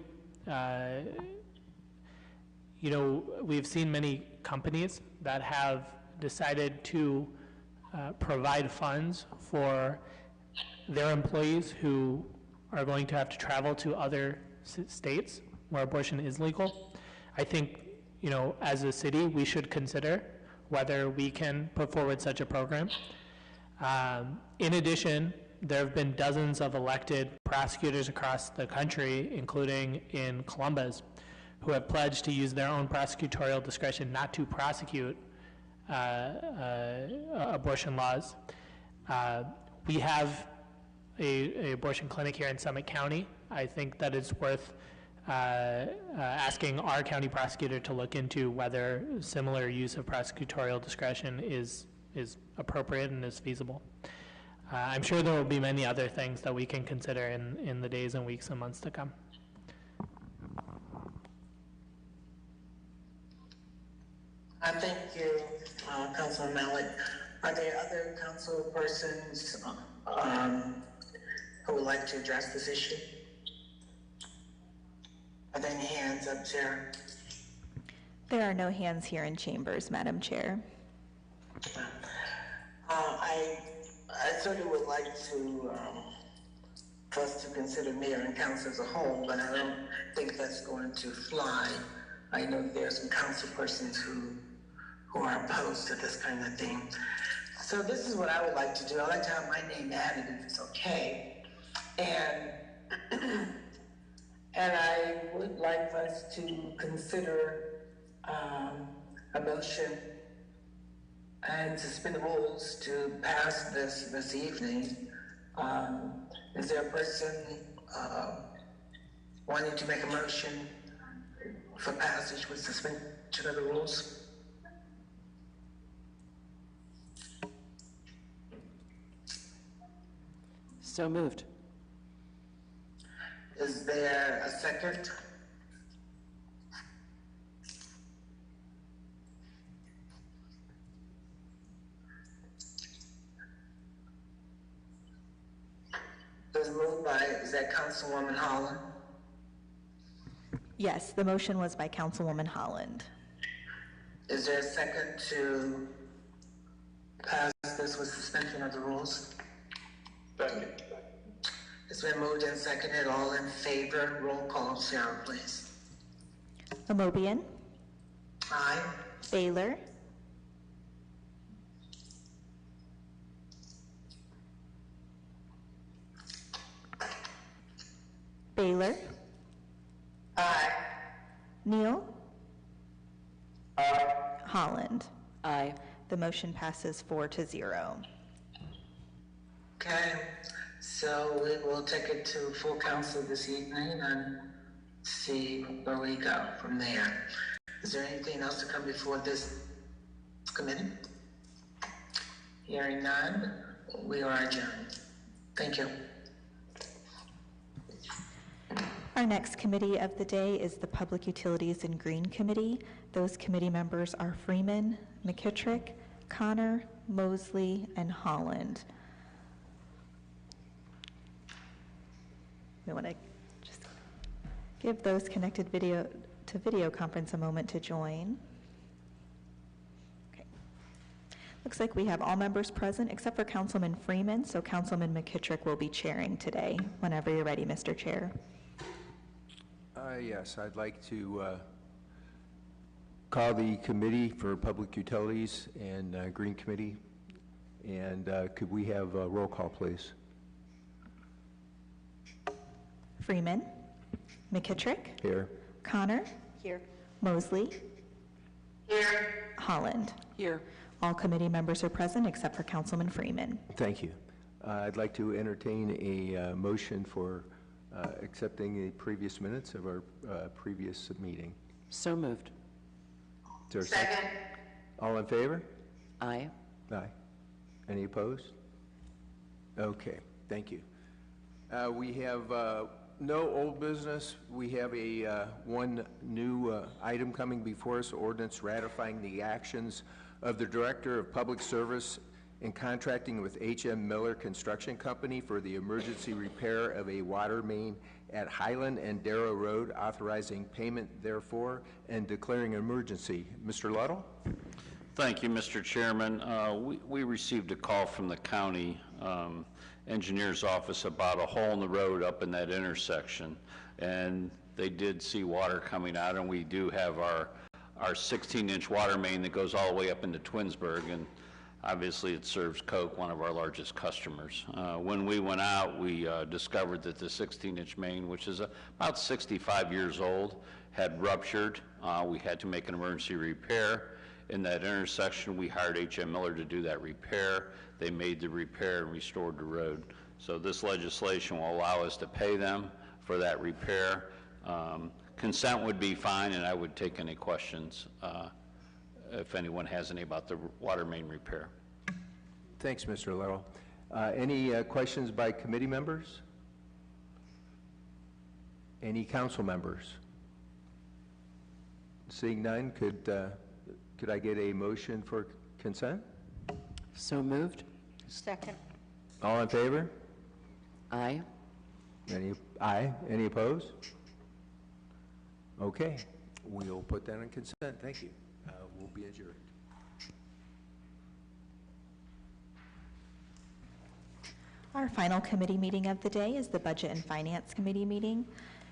You know, we've seen many companies that have decided to provide funds for their employees who are going to have to travel to other states where abortion is legal. I think, you know, as a city, we should consider whether we can put forward such a program. In addition, there have been dozens of elected prosecutors across the country, including in Columbus, who have pledged to use their own prosecutorial discretion not to prosecute abortion laws. We have a abortion clinic here in Summit County. I think that it's worth asking our county prosecutor to look into whether similar use of prosecutorial discretion is appropriate and is feasible. I'm sure there will be many other things that we can consider in the days and weeks and months to come. Thank you, Councilman Malik. Are there other council persons who would like to address this issue? Are there any hands up, Chair? There are no hands here in chambers, Madam Chair. I certainly would like to, for us to consider mayor and council as a whole, but I don't think that's going to fly. I know there are some council persons who are opposed to this kind of thing. So this is what I would like to do. I'd like to have my name added if it's okay. And I would like us to consider a motion and suspend the rules to pass this evening. Is there a person wanting to make a motion for passage with suspension of the rules? So moved. Is there a second? Is moved by, is that Councilwoman Holland? Yes, the motion was by Councilwoman Holland. Is there a second to pass this with suspension of the rules? Second. It's been moved and seconded. All in favor, roll call. Sharon, please. Amobian. Aye. Baylor. Baylor. Aye. Neal. Aye. Holland. Aye. The motion passes 4-0. Okay, so we will take it to full council this evening and see where we go from there. Is there anything else to come before this committee? Hearing none, we are adjourned. Thank you. Our next committee of the day is the Public Utilities and Green Committee. Those committee members are Freeman, McKittrick, Connor, Mosley, and Holland. We want to just give those connected to video conference a moment to join. Okay. Looks like we have all members present except for Councilman Freeman, so Councilman McKittrick will be chairing today. Whenever you're ready, Mr. Chair. Yes, I'd like to call the Committee for Public Utilities and Green Committee, and could we have a roll call, please? Freeman. McKittrick. Here. Connor. Here. Mosley. Here. Holland. Here. All committee members are present except for Councilman Freeman. Thank you. I'd like to entertain a motion for accepting the previous minutes of our previous meeting. So moved. Is there a second? All in favor? Aye. Aye. Any opposed? Okay, thank you. We have no old business. We have a one new item coming before us, ordinance ratifying the actions of the Director of Public Service in contracting with H.M. Miller Construction Company for the emergency repair of a water main at Highland and Darrow Road, authorizing payment therefore and declaring an emergency. Mr. Luddle? Thank you, Mr. Chairman. We received a call from the county engineer's office about a hole in the road up in that intersection, and they did see water coming out, and we do have our 16-inch water main that goes all the way up into Twinsburg, and obviously it serves Coke, one of our largest customers. When we went out, we discovered that the 16-inch main, which is about 65 years old, had ruptured. We had to make an emergency repair in that intersection. We hired H.M. Miller to do that repair. They made the repair and restored the road. So this legislation will allow us to pay them for that repair. Consent would be fine, and I would take any questions if anyone has any about the water main repair. Thanks, Mr. Luddle. Any questions by committee members? Any council members? Seeing none, could I get a motion for consent? So moved. Second. All in favor? Aye. Aye. Any opposed? Okay, we'll put that on consent. Thank you. We'll be adjourned. Our final committee meeting of the day is the Budget and Finance Committee meeting.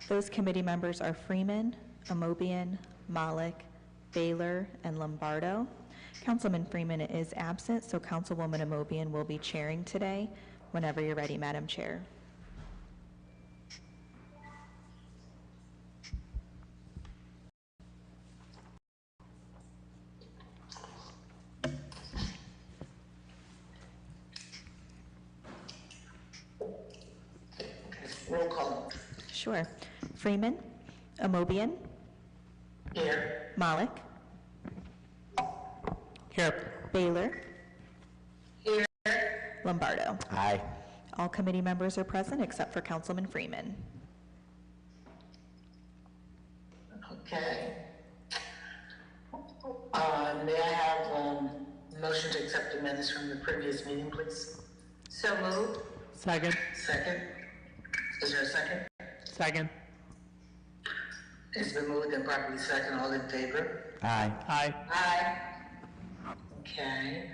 Those committee members are Freeman, Amobian, Malik, Baylor, and Lombardo. Councilman Freeman is absent, so Councilwoman Amobian will be chairing today. Whenever you're ready, Madam Chair. Roll call. Sure. Freeman, Amobian. Here. Malik. Here. Baylor. Here. Lombardo. Aye. All committee members are present except for Councilman Freeman. Okay. May I have a motion to accept the minutes from the previous meeting, please? So moved. Second. Second. Is there a second? Second. It's been moved and properly second. All in favor? Aye. Aye. Aye. Okay.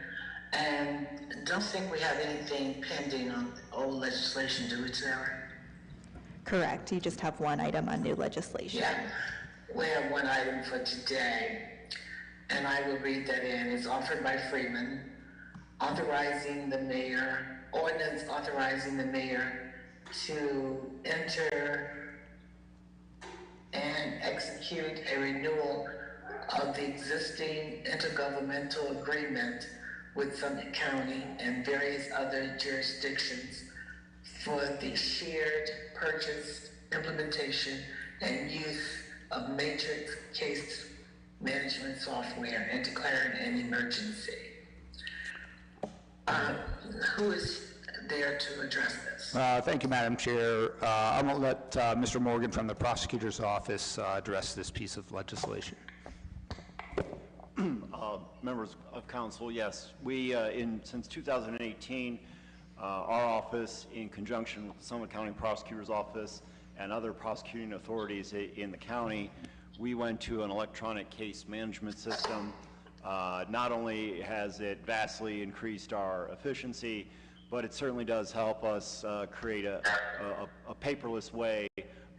And don't think we have anything pending on old legislation, do we, Sarah? Correct. You just have one item on new legislation. Yeah. We have one item for today, and I will read that in. It's offered by Freeman, authorizing the mayor, ordinance authorizing the mayor to enter and execute a renewal of the existing intergovernmental agreement with Summit County and various other jurisdictions for the shared purchase, implementation, and use of matrix case management software and declaring an emergency. Who is there to address this? Thank you, Madam Chair. I'm going to let Mr. Morgan from the prosecutor's office address this piece of legislation. Members of council, yes, we since 2018, our office, in conjunction with the Summit County Prosecutor's Office and other prosecuting authorities in the county, we went to an electronic case management system. Not only has it vastly increased our efficiency, but it certainly does help us create a paperless way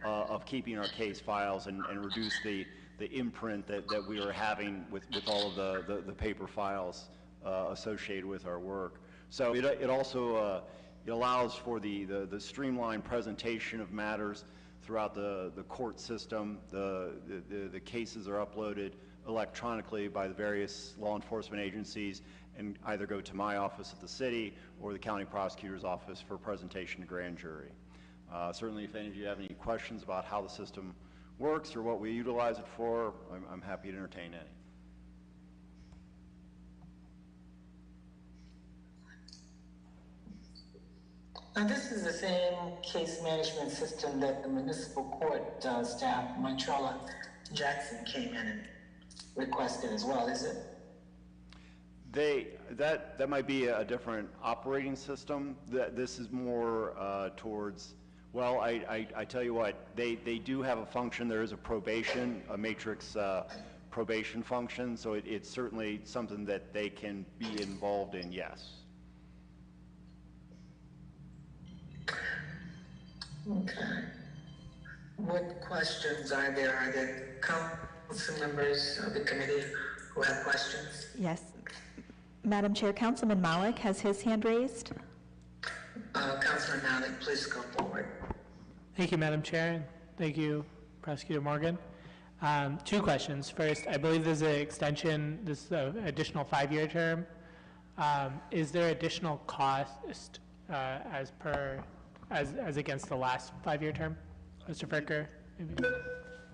of keeping our case files and reduce the imprint that we are having with all of the paper files associated with our work. So it also it allows for the streamlined presentation of matters throughout the court system. The cases are uploaded electronically by the various law enforcement agencies, and either go to my office at the city or the county prosecutor's office for presentation to grand jury. Certainly, if any of you have any questions about how the system works or what we utilize it for, I'm happy to entertain any. Now, this is the same case management system that the municipal court staff, Montrella Jackson, came in and requested as well, is it? That might be a different operating system. This is more towards, well, I tell you what, they do have a function. There is a probation, a matrix probation function, so it's certainly something that they can be involved in, yes. Okay. What questions are there? Are there council members of the committee who have questions? Yes. Madam Chair, Councilman Malik has his hand raised. Councilman Malik, please go forward. Thank you, Madam Chair, and thank you, Prosecutor Morgan. 2 questions. First, I believe there's an extension, this additional 5-year term. Is there additional cost as against the last 5-year term? Mr. Fricker, maybe?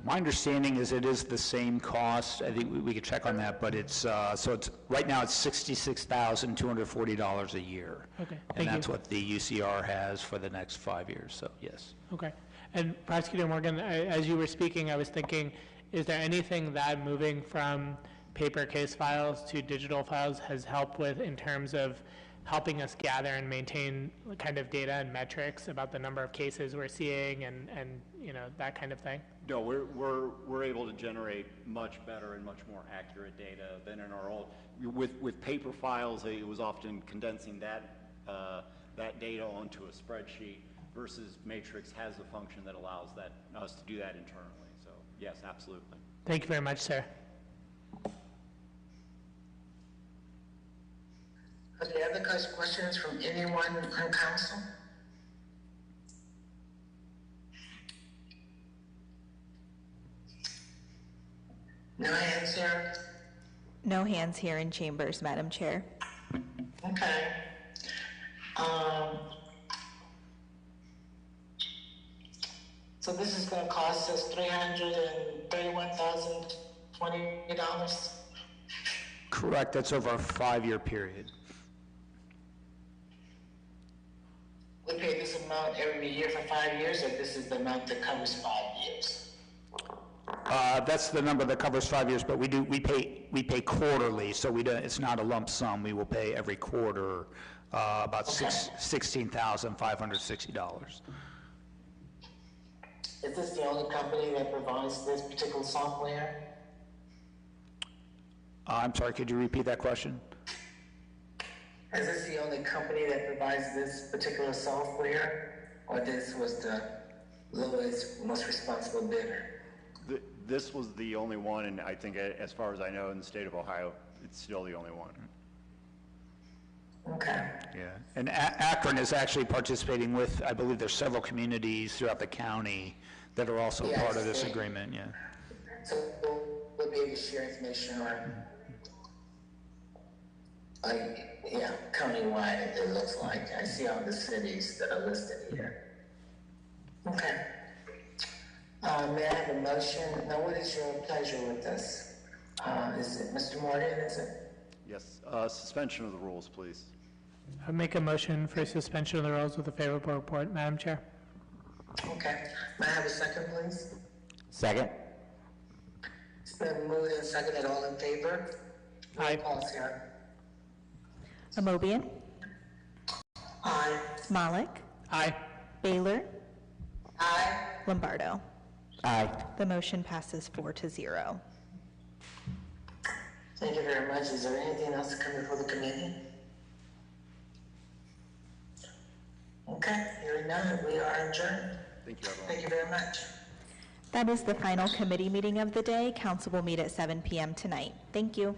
My understanding is it is the same cost. I think we could check on that, but it's, so it's, right now it's $66,240 a year. Okay, and that's what the UCR has for the next 5 years, so yes. Okay. And Prosecutor Morgan, as you were speaking, I was thinking, is there anything that moving from paper case files to digital files has helped with in terms of helping us gather and maintain kind of data and metrics about the number of cases we're seeing and you know, that kind of thing? No, we're able to generate much better and much more accurate data than in our old. With paper files, it was often condensing that data onto a spreadsheet, versus Matrix has a function that allows us to do that internally. So yes, absolutely. Thank you very much, sir. Are there other questions from anyone on council? No hands here? No hands here in chambers, Madam Chair. Okay. So this is going to cost us $331,020? Correct, that's over a 5-year period. We pay this amount every year for 5 years, or this is the amount that covers 5 years? That's the number that covers 5 years, but we pay quarterly, so it's not a lump sum. We will pay every quarter about $16,560. Is this the only company that provides this particular software? I'm sorry, could you repeat that question? Is this the only company that provides this particular software, or this was the lowest, most responsible bidder? This was the only one, and I think, as far as I know, in the state of Ohio, it's still the only one. Okay. Yeah, and Akron is actually participating with, I believe there's several communities throughout the county that are also part of this agreement, yeah. So we'll be able to share information on, yeah, countywide, it looks like. I see all the cities that are listed here. Okay. May I have a motion? Now, what is your pleasure with this? Is it Mr. Morgan, is it? Yes, suspension of the rules, please. I'll make a motion for suspension of the rules with a favorable report, Madam Chair. Okay. May I have a second, please? Second. It's been moved and seconded. All in favor? Aye. Pause here. Amobian? Aye. Malik? Aye. Baylor? Aye. Lombardo? Aye. The motion passes 4-0. Thank you very much. Is there anything else to come before the committee? Okay, hearing none, we are adjourned. Thank you, everyone. Thank you very much. That is the final committee meeting of the day. Council will meet at 7 p.m. tonight. Thank you.